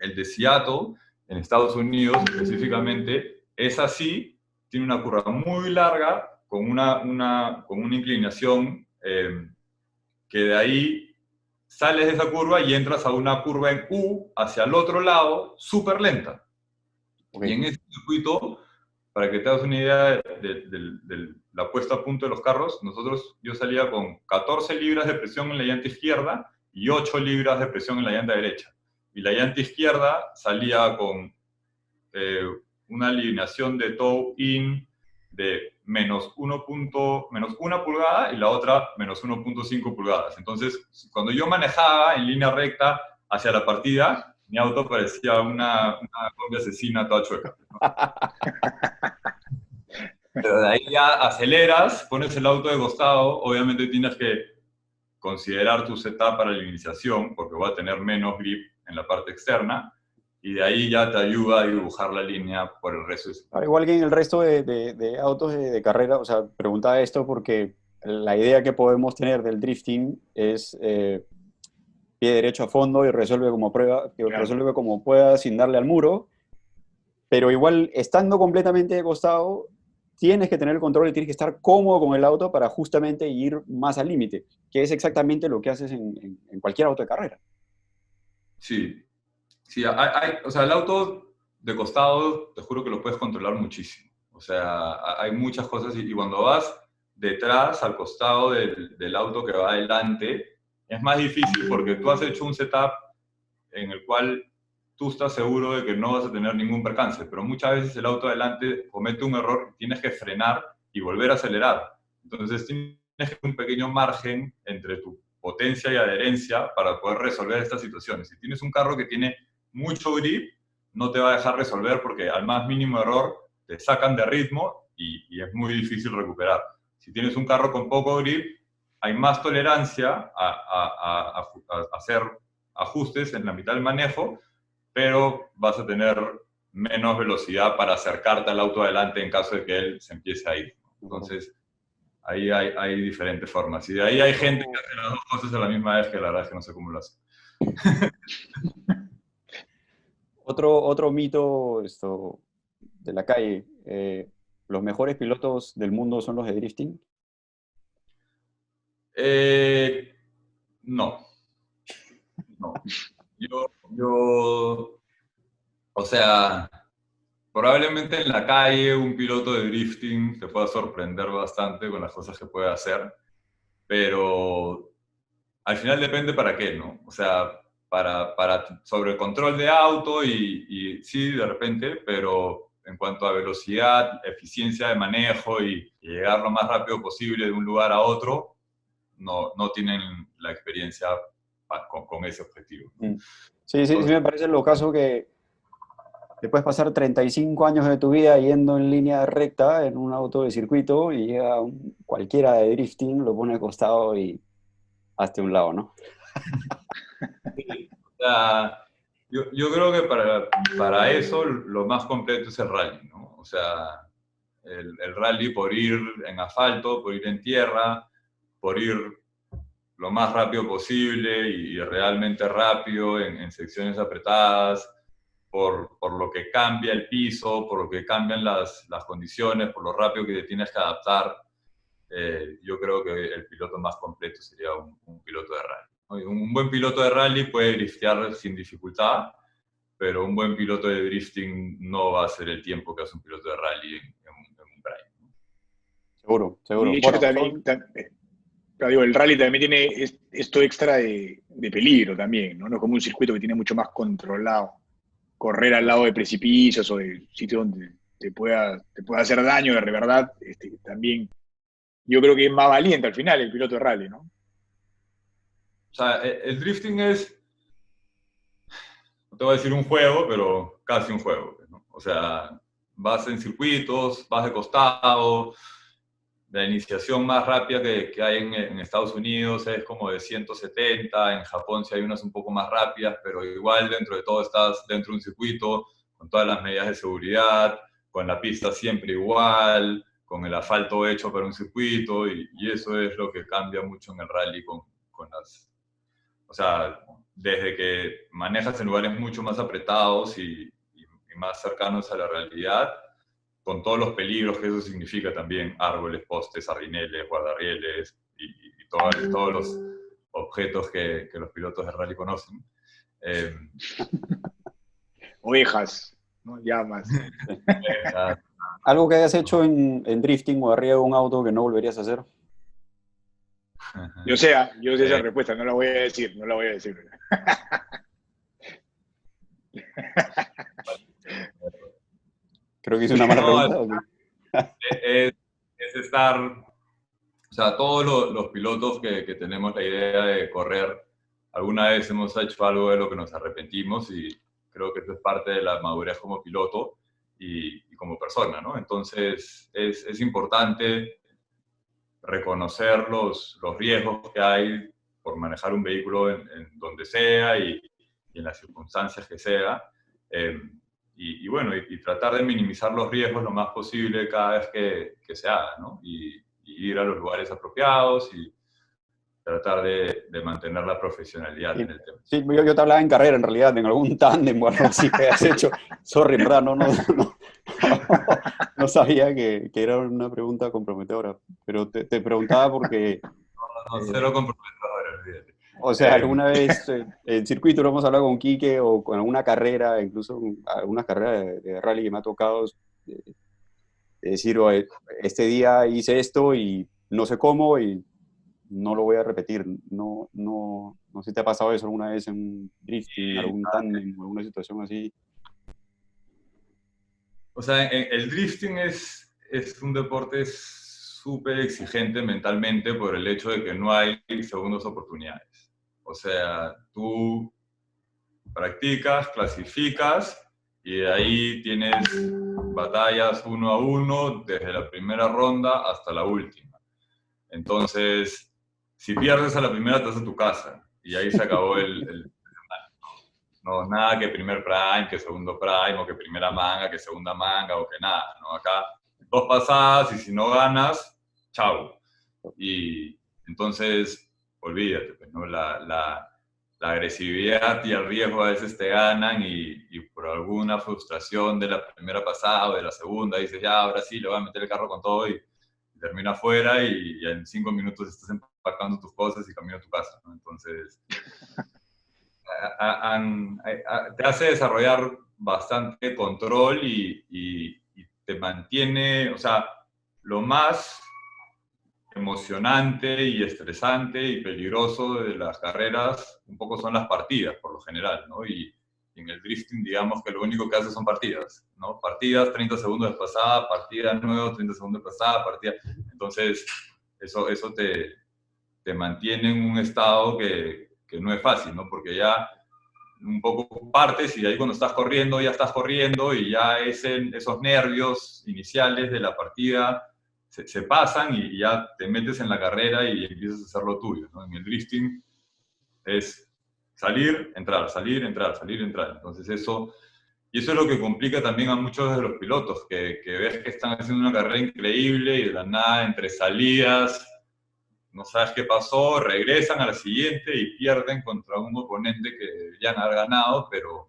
el de Seattle, en Estados Unidos específicamente, es así, tiene una curva muy larga, con una inclinación que de ahí sales de esa curva y entras a una curva en U hacia el otro lado, súper lenta. Y en ese circuito, para que te hagas una idea de la puesta a punto de los carros, yo salía con 14 libras de presión en la llanta izquierda y 8 libras de presión en la llanta derecha. Y la llanta izquierda salía con una alineación de toe-in de menos 1 pulgada y la otra menos 1.5 pulgadas. Entonces, cuando yo manejaba en línea recta hacia la partida, mi auto parecía una combi asesina toda chueca, ¿no? Pero de ahí ya aceleras, pones el auto de costado, obviamente tienes que considerar tu setup para la iniciación, porque va a tener menos grip en la parte externa, y de ahí ya te ayuda a dibujar la línea por el resto de su... Igual que en el resto de autos de carrera, o sea, preguntaba esto porque la idea que podemos tener del drifting es pie derecho a fondo y resuelve como pueda sin darle al muro, pero igual estando completamente de costado, tienes que tener el control y tienes que estar cómodo con el auto para justamente ir más al límite, que es exactamente lo que haces en cualquier auto de carrera. Sí, o sea, el auto de costado, te juro que lo puedes controlar muchísimo. O sea, hay muchas cosas y cuando vas detrás, al costado del auto que va adelante, es más difícil porque tú has hecho un setup en el cual tú estás seguro de que no vas a tener ningún percance, pero muchas veces el auto adelante comete un error, tienes que frenar y volver a acelerar. Entonces tienes un pequeño margen entre tu potencia y adherencia para poder resolver estas situaciones. Si tienes un carro que tiene mucho grip, no te va a dejar resolver porque al más mínimo error te sacan de ritmo y es muy difícil recuperar. Si tienes un carro con poco grip, hay más tolerancia a hacer ajustes en la mitad del manejo, pero vas a tener menos velocidad para acercarte al auto adelante en caso de que él se empiece a ir. Entonces, ahí hay diferentes formas. Y de ahí hay gente que hace las dos cosas a la misma vez, que la verdad es que no sé cómo lo hace. Otro mito de la calle, ¿los mejores pilotos del mundo son los de drifting? No. O sea, probablemente en la calle un piloto de drifting te pueda sorprender bastante con las cosas que puede hacer, pero al final depende para qué, ¿no? O sea, sobre el control de auto y sí, de repente, pero en cuanto a velocidad, eficiencia de manejo y llegar lo más rápido posible de un lugar a otro, no tienen la experiencia con ese objetivo. Sí, sí, sí me parece lo caso que te puedes pasar 35 años de tu vida yendo en línea recta en un auto de circuito y llega cualquiera de drifting, lo pone de costado y hazte a un lado, ¿no? Sí, o sea, yo creo que para eso lo más completo es el rally, ¿no? O sea, el rally por ir en asfalto, por ir en tierra, por ir lo más rápido posible y realmente rápido en secciones apretadas, por lo que cambia el piso, por lo que cambian las condiciones, por lo rápido que te tienes que adaptar. Yo creo que el piloto más completo sería un piloto de rally, ¿no? Y un buen piloto de rally puede driftear sin dificultad, pero un buen piloto de drifting no va a hacer el tiempo que hace un piloto de rally en un prime. Seguro, Y seguro. de hecho, Bueno, también, pero digo, el rally también tiene esto extra de peligro también, ¿no? No es como un circuito que tiene mucho más controlado. Correr al lado de precipicios o de sitios donde te pueda hacer daño de verdad, también yo creo que es más valiente al final el piloto de rally, ¿no? O sea, el drifting es, no te voy a decir un juego, pero casi un juego, ¿no? O sea, vas en circuitos, vas de costado. La iniciación más rápida que hay en Estados Unidos es como de 170, en Japón sí hay unas un poco más rápidas, pero igual dentro de todo estás dentro de un circuito, con todas las medidas de seguridad, con la pista siempre igual, con el asfalto hecho para un circuito, y eso es lo que cambia mucho en el rally con las... O sea, desde que manejas en lugares mucho más apretados y más cercanos a la realidad, con todos los peligros que eso significa también, árboles, postes, arrineles, guardarrieles y todos los objetos que los pilotos de rally conocen. Ovejas, ¿no? Llamas. ¿algo que hayas hecho en drifting o arriba de un auto que no volverías a hacer? Yo sé esa respuesta, no la voy a decir, no la voy a decir. Creo que hice una mala pregunta. ¿O es estar, o sea, todos los pilotos que tenemos la idea de correr, alguna vez hemos hecho algo de lo que nos arrepentimos y creo que eso es parte de la madurez como piloto y como persona, ¿no? Entonces es importante reconocer los riesgos que hay por manejar un vehículo en donde sea y en las circunstancias que sea. Y bueno, y tratar de minimizar los riesgos lo más posible cada vez que se haga, ¿no? Y ir a los lugares apropiados y tratar de mantener la profesionalidad en el tema. Sí, yo te hablaba en carrera, en realidad, en algún tándem o algo así que has hecho. Sorry, en verdad, no sabía que era una pregunta comprometedora, pero te preguntaba porque... No, cero comprometedora, olvídate. O sea, alguna vez en circuito lo hemos hablado con Quique o con alguna carrera, incluso algunas carreras de rally que me ha tocado, decir, este día hice esto y no sé cómo y no lo voy a repetir. No sé si te ha pasado eso alguna vez en drifting, algún tándem, alguna situación así. O sea, el drifting es un deporte súper exigente mentalmente por el hecho de que no hay segundas oportunidades. O sea, tú practicas, clasificas y de ahí tienes batallas 1 a 1 desde la primera ronda hasta la última. Entonces, si pierdes a la primera, te vas a tu casa y ahí se acabó no, nada que primer prime, que segundo prime, o que primera manga, que segunda manga, o que nada, ¿no? Acá 2 pasadas y si no ganas, chao. Y entonces, olvídate, pues, ¿no? La agresividad y el riesgo a veces te ganan y por alguna frustración de la primera pasada o de la segunda, dices, ya, ahora sí, le voy a meter el carro con todo y termina afuera y en 5 minutos estás empacando tus cosas y camino a tu casa, ¿no? Entonces... te hace desarrollar bastante control y te mantiene, o sea, lo más emocionante y estresante y peligroso de las carreras un poco son las partidas, por lo general, ¿no? Y en el drifting, digamos que lo único que hace son partidas, ¿no? Partidas, 30 segundos de pasada, partida nueva, 30 segundos de pasada, partida. Entonces, eso te te mantiene en un estado que no es fácil, ¿no? Porque ya un poco partes y de ahí cuando estás corriendo, ya estás corriendo y ya esos nervios iniciales de la partida se pasan y ya te metes en la carrera y empiezas a hacer lo tuyo, ¿no? En el drifting es salir, entrar, salir, entrar, salir, entrar. Entonces y eso es lo que complica también a muchos de los pilotos, que ves que están haciendo una carrera increíble y de la nada, entre salidas, no sabes qué pasó, regresan a la siguiente y pierden contra un oponente que deberían haber ganado, pero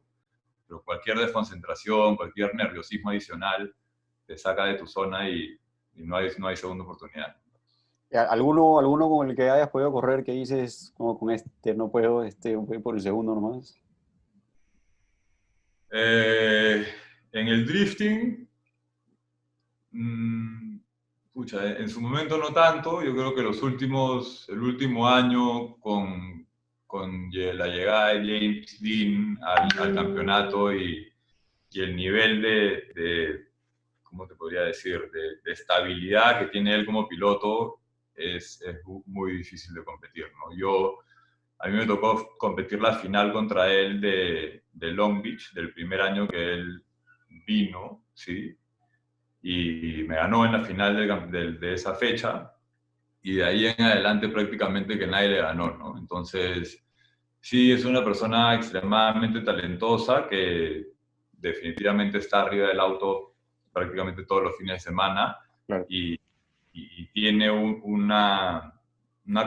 cualquier desconcentración, cualquier nerviosismo adicional te saca de tu zona y no hay segunda oportunidad. ¿Alguno con el que hayas podido correr que dices, como con este no puedo, voy por el segundo nomás? En el drifting, en su momento no tanto. Yo creo que el último año con la llegada de James Dean al campeonato y el nivel ¿cómo te podría decir?, de estabilidad que tiene él como piloto es muy difícil de competir, ¿no? A mí me tocó competir la final contra él de Long Beach, del primer año que él vino, ¿sí? Y me ganó en la final de esa fecha, y de ahí en adelante prácticamente que nadie le ganó, ¿no? Entonces, sí, es una persona extremadamente talentosa que definitivamente está arriba del auto prácticamente todos los fines de semana. Claro. Y tiene una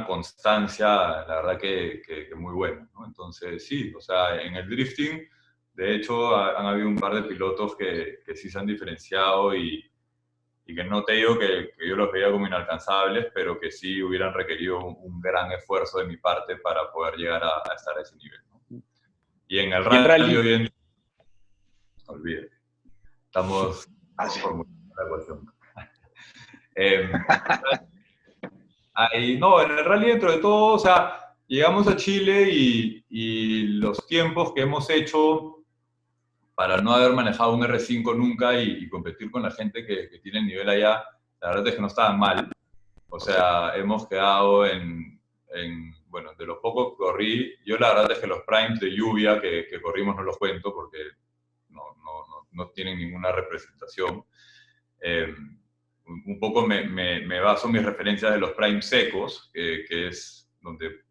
constancia, la verdad que muy buena, ¿no? Entonces, sí, o sea, en el drifting, de hecho, han habido un par de pilotos que sí se han diferenciado y que no te digo que yo los veía como inalcanzables, pero que sí hubieran requerido un gran esfuerzo de mi parte para poder llegar a estar a ese nivel, ¿no? Y en el Y en rally rally, hoy en día, olvídate, estamos así. formulando la ecuación. No, en el rally dentro de todo, o sea, llegamos a Chile y los tiempos que hemos hecho para no haber manejado un R5 nunca y competir con la gente que tiene el nivel allá, la verdad es que no estaban mal. O sea, hemos quedado bueno, de lo poco que corrí, yo la verdad es que los primes de lluvia que corrimos no los cuento porque no tienen ninguna representación. Un poco me baso en mis referencias de los primes secos, que es donde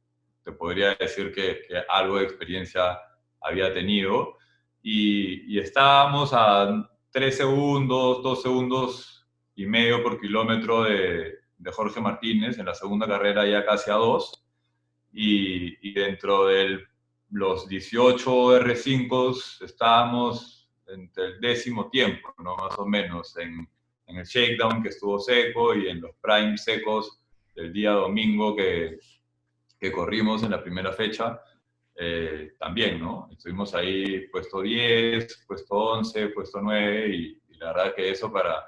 te podría decir que algo de experiencia había tenido. Y estábamos a 3 segundos, 2 segundos y medio por kilómetro de Jorge Martínez, en la segunda carrera ya casi a 2, y dentro de los 18 R5 estábamos entre el 10º tiempo, ¿no? Más o menos, en el shakedown que estuvo seco y en los primes secos del día domingo que corrimos en la primera fecha, también, ¿no? Estuvimos ahí puesto 10, puesto 11, puesto 9 y la verdad que eso para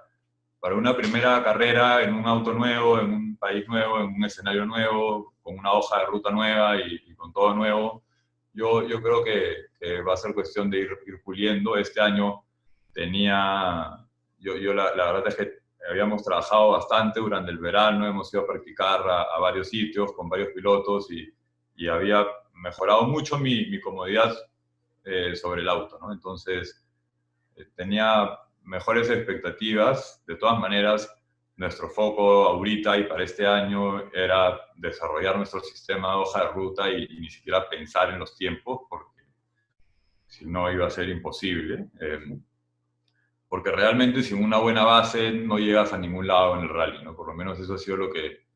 una primera carrera en un auto nuevo, en un país nuevo, en un escenario nuevo, con una hoja de ruta nueva y con todo nuevo, yo creo que va a ser cuestión de ir puliendo. Este año la verdad es que habíamos trabajado bastante durante el verano, hemos ido a practicar a varios sitios con varios pilotos y había mejorado mucho mi comodidad sobre el auto, ¿no? Entonces, tenía mejores expectativas. De todas maneras, nuestro foco ahorita y para este año era desarrollar nuestro sistema de hoja de ruta y ni siquiera pensar en los tiempos, porque si no iba a ser imposible. Porque realmente sin una buena base no llegas a ningún lado en el rally, ¿no? Por lo menos eso ha sido lo que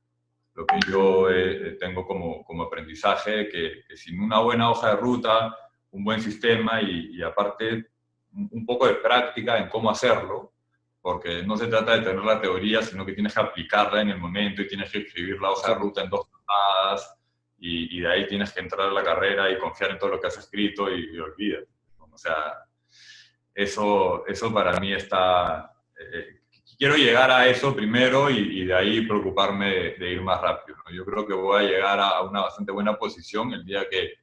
yo tengo como aprendizaje, que sin una buena hoja de ruta, un buen sistema y aparte un poco de práctica en cómo hacerlo, porque no se trata de tener la teoría, sino que tienes que aplicarla en el momento y tienes que escribir la hoja de ruta en 2 pasadas y de ahí tienes que entrar a la carrera y confiar en todo lo que has escrito y olvídate. O sea, eso para mí está... quiero llegar a eso primero y de ahí preocuparme de ir más rápido, ¿no? Yo creo que voy a llegar a una bastante buena posición el día que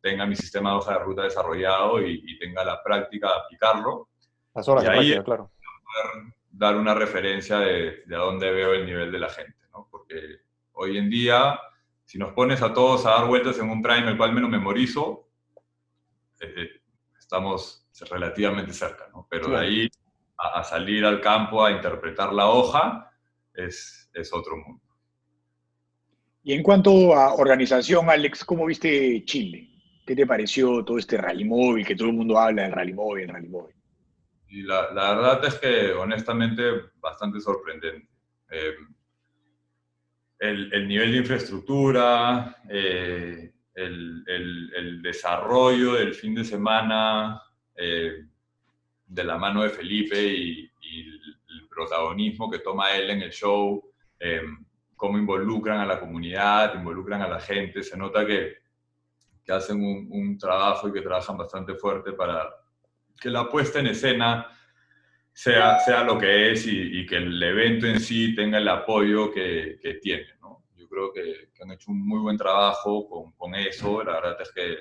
tenga mi sistema de hoja de ruta desarrollado y tenga la práctica de aplicarlo. Las horas y de ahí práctica, claro. poder dar una referencia de a dónde veo el nivel de la gente, ¿no? Porque hoy en día si nos pones a todos a dar vueltas en un prime el cual me lo memorizo, estamos relativamente cerca, ¿no? Pero de ahí a salir al campo a interpretar la hoja es otro mundo. Y en cuanto a organización, Alex, ¿cómo viste Chile? ¿Qué te pareció todo este rally móvil, que todo el mundo habla del rally móvil, el rally móvil? Y la verdad es que, honestamente, bastante sorprendente. El nivel de infraestructura, el desarrollo del fin de semana de la mano de Felipe y el protagonismo que toma él en el show, cómo involucran a la comunidad, involucran a la gente. Se nota que hacen un trabajo y que trabajan bastante fuerte para que la puesta en escena sea lo que es y que el evento en sí tenga el apoyo que tiene, ¿no? Yo creo que han hecho un muy buen trabajo con eso. La verdad es que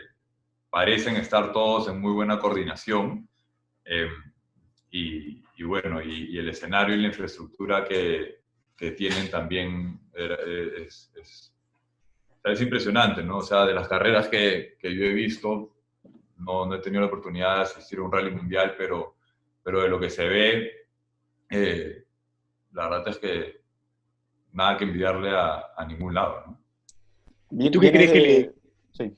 parecen estar todos en muy buena coordinación. Y bueno, y el escenario y la infraestructura que tienen también es impresionante, ¿no? O sea, de las carreras que yo he visto, no he tenido la oportunidad de asistir a un rally mundial, pero de lo que se ve, la verdad es que nada que envidiarle a ningún lado, ¿no? ¿Y tú qué crees que le... Sí.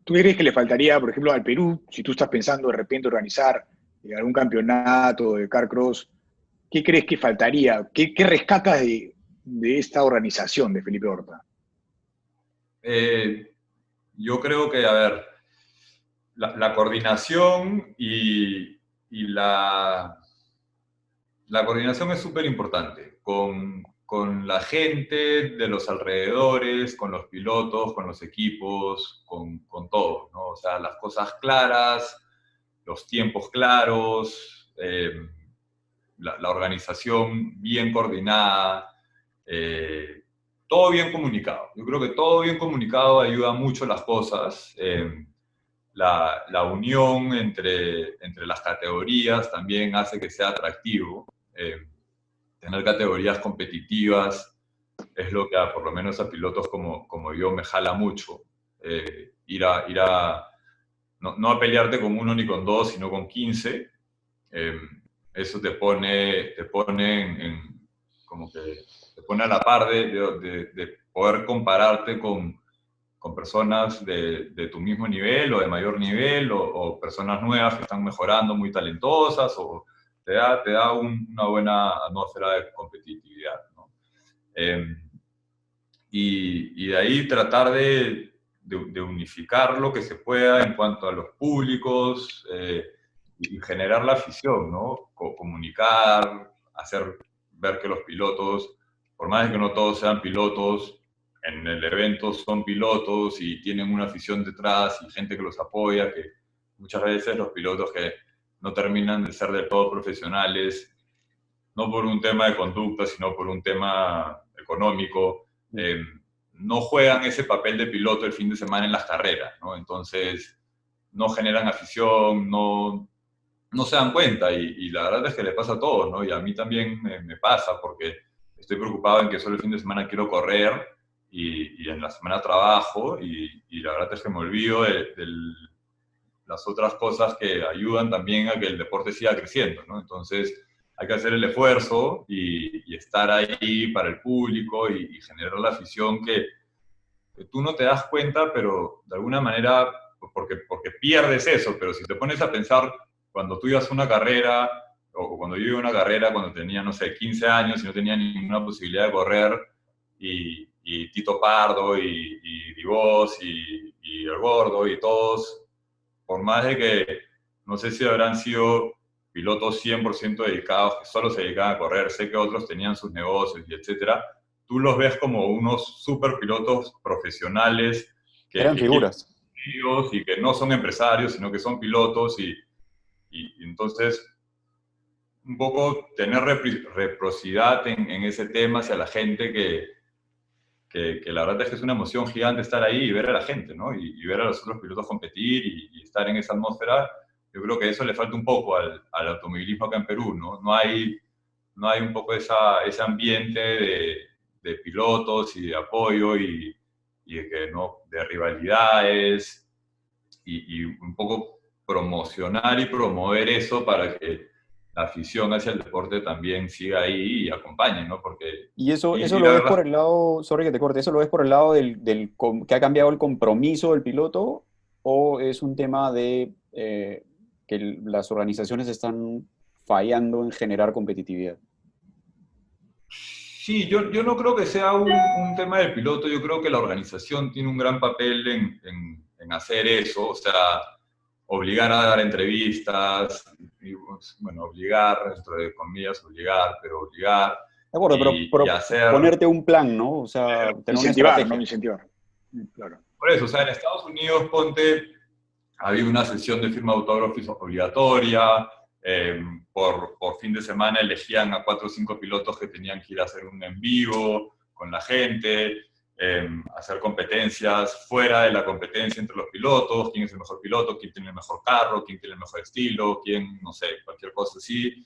¿Tú crees que le faltaría, por ejemplo, al Perú, si tú estás pensando de repente organizar algún campeonato de carcross, qué crees que faltaría? ¿Qué rescatas de esta organización de Felipe Horta? Yo creo que, a ver, la coordinación y la coordinación es súper importante con la gente de los alrededores, con los pilotos, con los equipos, con todo, ¿no? O sea, las cosas claras, los tiempos claros, la organización bien coordinada, todo bien comunicado. Yo creo que todo bien comunicado ayuda mucho a las cosas. La unión entre las categorías también hace que sea atractivo. Tener categorías competitivas es lo que por lo menos a pilotos como yo me jala mucho. Ir a no a pelearte con uno ni con dos, sino con 15. Eso te pone como que te pone a la par de poder compararte con personas de tu mismo nivel o de mayor nivel o personas nuevas que están mejorando, muy talentosas, o te da una buena atmósfera de competitividad, ¿no? Y de ahí tratar de unificar lo que se pueda en cuanto a los públicos y generar la afición, ¿no? Comunicar, hacer ver que los pilotos, por más de que no todos sean pilotos, en el evento son pilotos y tienen una afición detrás y gente que los apoya, que muchas veces los pilotos que no terminan de ser del todo profesionales, no por un tema de conducta, sino por un tema económico, no juegan ese papel de piloto el fin de semana en las carreras, ¿no? Entonces no generan afición, no se dan cuenta y la verdad es que le pasa a todos, ¿no? Y a mí también me pasa porque estoy preocupado en que solo el fin de semana quiero correr y en la semana trabajo y la verdad es que me olvido de las otras cosas que ayudan también a que el deporte siga creciendo, ¿no? Entonces hay que hacer el esfuerzo y estar ahí para el público y generar la afición que tú no te das cuenta, pero de alguna manera, porque pierdes eso, pero si te pones a pensar, cuando tú ibas a una carrera, o cuando yo iba a una carrera, cuando tenía, no sé, 15 años y no tenía ninguna posibilidad de correr, y Tito Pardo, y Divos, y El Gordo, y todos, por más de que, no sé si habrán sido pilotos 100% dedicados, que solo se dedicaban a correr, sé que otros tenían sus negocios y etcétera, tú los ves como unos super pilotos profesionales Eran figuras. Y que no son empresarios, sino que son pilotos y entonces un poco tener reciprocidad en ese tema hacia la gente que la verdad es que es una emoción gigante estar ahí y ver a la gente, ¿no? Y ver a los otros pilotos competir y estar en esa atmósfera. Yo creo que eso le falta un poco al automovilismo acá en Perú, ¿no? No hay un poco ese ambiente de pilotos y de apoyo y y de, que, ¿no? de rivalidades y un poco promocionar y promover eso para que la afición hacia el deporte también siga ahí y acompañe, ¿no? Porque Y eso ir lo a ves ver por las... el lado, sorry que te corte, ¿eso lo ves por el lado que ha cambiado el compromiso del piloto o es un tema de que las organizaciones están fallando en generar competitividad? Sí, yo no creo que sea un tema del piloto, yo creo que la organización tiene un gran papel en hacer eso, o sea, obligar a dar entrevistas, y, bueno, obligar, dentro de comillas, obligar, pero obligar, De acuerdo, y pero hacer... ponerte un plan, ¿no? O sea, tener una Incentivar, ¿no? estrategia. Incentivar. Claro. Por eso, o sea, en Estados Unidos, ponte, había una sesión de firma de autógrafos obligatoria, por fin de semana elegían a 4 o 5 pilotos que tenían que ir a hacer un en vivo con la gente, hacer competencias fuera de la competencia entre los pilotos, quién es el mejor piloto, quién tiene el mejor carro, quién tiene el mejor estilo, quién, no sé, cualquier cosa así,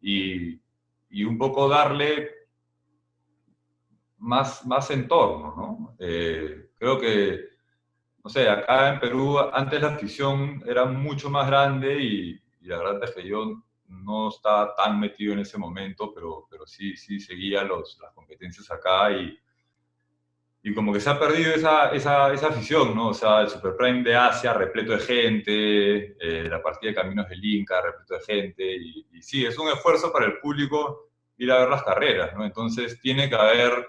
y un poco darle más entorno, ¿no? Creo que no sé, acá en Perú antes la afición era mucho más grande y la verdad es que yo no estaba tan metido en ese momento, pero sí seguía las competencias acá y como que se ha perdido esa afición, ¿no? O sea, el Super Prime de Asia repleto de gente, la partida de Caminos del Inca repleto de gente y sí, es un esfuerzo para el público ir a ver las carreras, ¿no? Entonces tiene que haber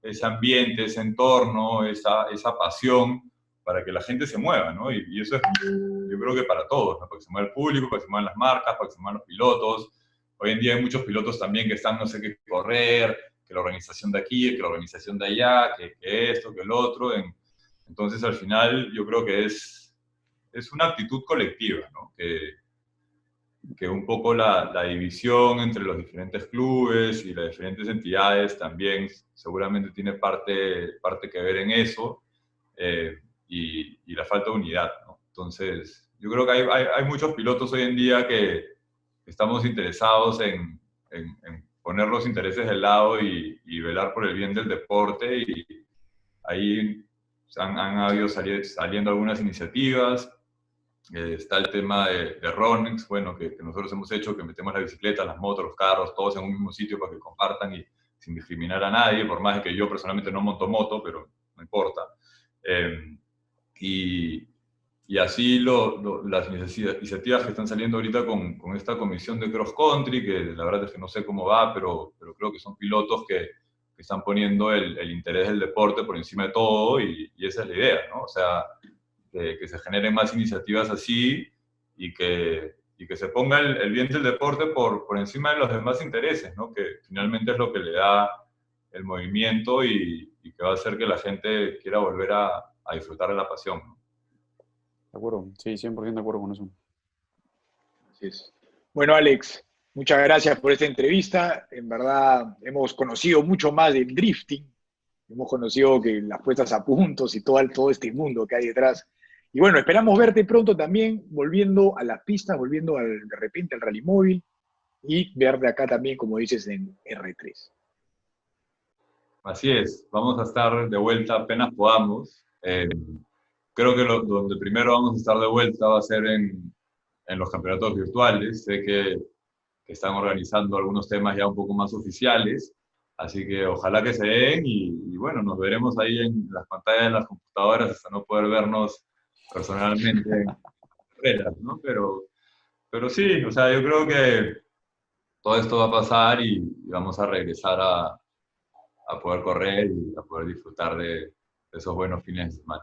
ese ambiente, ese entorno, esa pasión para que la gente se mueva, ¿no? Y eso es, yo creo que para todos, ¿no? Para que se mueva el público, para que se muevan las marcas, para que se muevan los pilotos. Hoy en día hay muchos pilotos también que están no sé qué correr, que la organización de aquí, que la organización de allá, que esto, que el otro. Entonces, al final, yo creo que es una actitud colectiva, ¿no? Que un poco la división entre los diferentes clubes y las diferentes entidades también seguramente tiene parte que ver en eso, y la falta de unidad, ¿no? Entonces, yo creo que hay muchos pilotos hoy en día que estamos interesados en poner los intereses de lado y velar por el bien del deporte, y ahí han habido saliendo algunas iniciativas. Está el tema de Ronex, bueno, que nosotros hemos hecho, que metemos las bicicletas, las motos, los carros, todos en un mismo sitio para que compartan y sin discriminar a nadie, por más que yo personalmente no monto moto, pero no importa. Eh, y, y así las iniciativas que están saliendo ahorita con esta comisión de cross country, que la verdad es que no sé cómo va, pero creo que son pilotos que están poniendo el interés del deporte por encima de todo, y esa es la idea, ¿no? O sea, que se generen más iniciativas así y que se ponga el bien del deporte por encima de los demás intereses, ¿no? Que finalmente es lo que le da el movimiento y que va a hacer que la gente quiera volver a disfrutar de la pasión, ¿no? ¿De acuerdo? Sí, 100% de acuerdo con eso. Así es. Bueno, Alex, muchas gracias por esta entrevista. En verdad, hemos conocido mucho más del drifting. Hemos conocido que las puestas a puntos y todo este mundo que hay detrás. Y bueno, esperamos verte pronto también, volviendo a las pistas, volviendo de repente al rally móvil y verte acá también, como dices, en R3. Así es, vamos a estar de vuelta apenas podamos. Creo que donde primero vamos a estar de vuelta va a ser en los campeonatos virtuales. Sé que están organizando algunos temas ya un poco más oficiales, así que ojalá que se den y bueno, nos veremos ahí en las pantallas de las computadoras hasta no poder vernos personalmente en carreras, ¿no? Pero sí, o sea, yo creo que todo esto va a pasar y vamos a regresar a poder correr y a poder disfrutar de esos buenos fines de semana.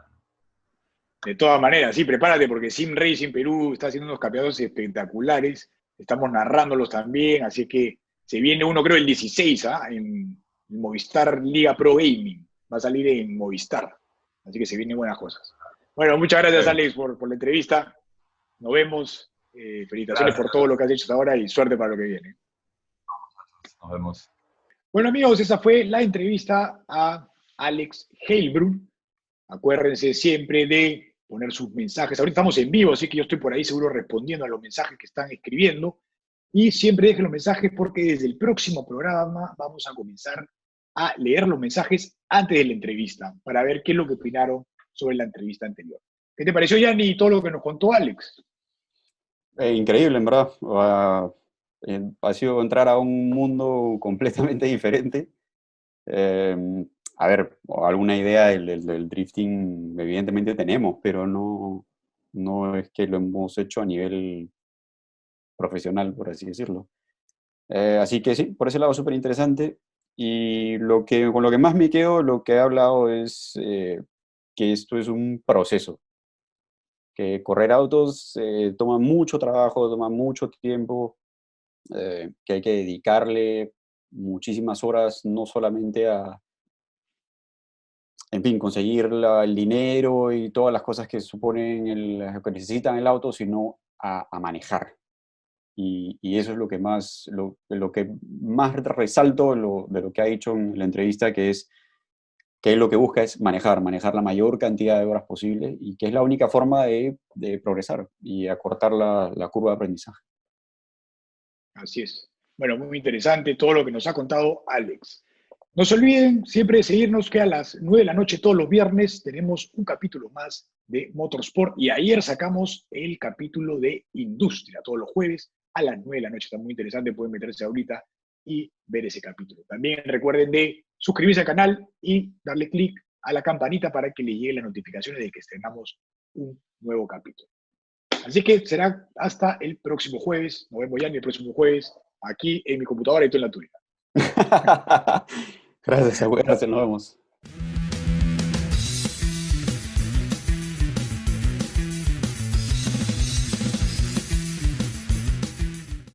De todas maneras, sí, prepárate porque Sim Racing Perú está haciendo unos campeonatos espectaculares. Estamos narrándolos también, así que se viene uno, creo, el 16, ¿ah? En Movistar Liga Pro Gaming. Va a salir en Movistar. Así que se vienen buenas cosas. Bueno, muchas gracias, Alex, por la entrevista. Nos vemos. Felicitaciones por todo lo que has hecho hasta ahora y suerte para lo que viene. Nos vemos. Bueno, amigos, esa fue la entrevista a Alex Heilbrunn. Acuérdense siempre de poner sus mensajes. Ahorita estamos en vivo, así que yo estoy por ahí seguro respondiendo a los mensajes que están escribiendo. Y siempre dejen los mensajes porque desde el próximo programa vamos a comenzar a leer los mensajes antes de la entrevista para ver qué es lo que opinaron sobre la entrevista anterior. ¿Qué te pareció, Yanni, y todo lo que nos contó Alex? Increíble, en verdad. Ha sido entrar a un mundo completamente diferente. Eh, a ver, alguna idea del drifting evidentemente tenemos, pero no es que lo hemos hecho a nivel profesional, por así decirlo. Así que sí, por ese lado súper interesante. Y con lo que más me quedo, lo que he hablado es que esto es un proceso, que correr autos toma mucho trabajo, toma mucho tiempo, que hay que dedicarle muchísimas horas, no solamente a, en fin, conseguir el dinero y todas las cosas que suponen lo que necesitan el auto, sino a manejar. Y eso es lo que más resalto de lo que ha dicho en la entrevista, que él lo que busca es manejar la mayor cantidad de horas posible y que es la única forma de progresar y acortar la curva de aprendizaje. Así es. Bueno, muy interesante todo lo que nos ha contado Alex. No se olviden siempre de seguirnos, que a las 9 de la noche todos los viernes tenemos un capítulo más de Motorsport, y ayer sacamos el capítulo de Industria, todos los jueves a las 9 de la noche. Está muy interesante, pueden meterse ahorita y ver ese capítulo. También recuerden de suscribirse al canal y darle clic a la campanita para que les lleguen las notificaciones de que estrenamos un nuevo capítulo. Así que será hasta el próximo jueves. Nos vemos ya en el próximo jueves, aquí en mi computadora y tú en la tuya. Gracias, nos vemos.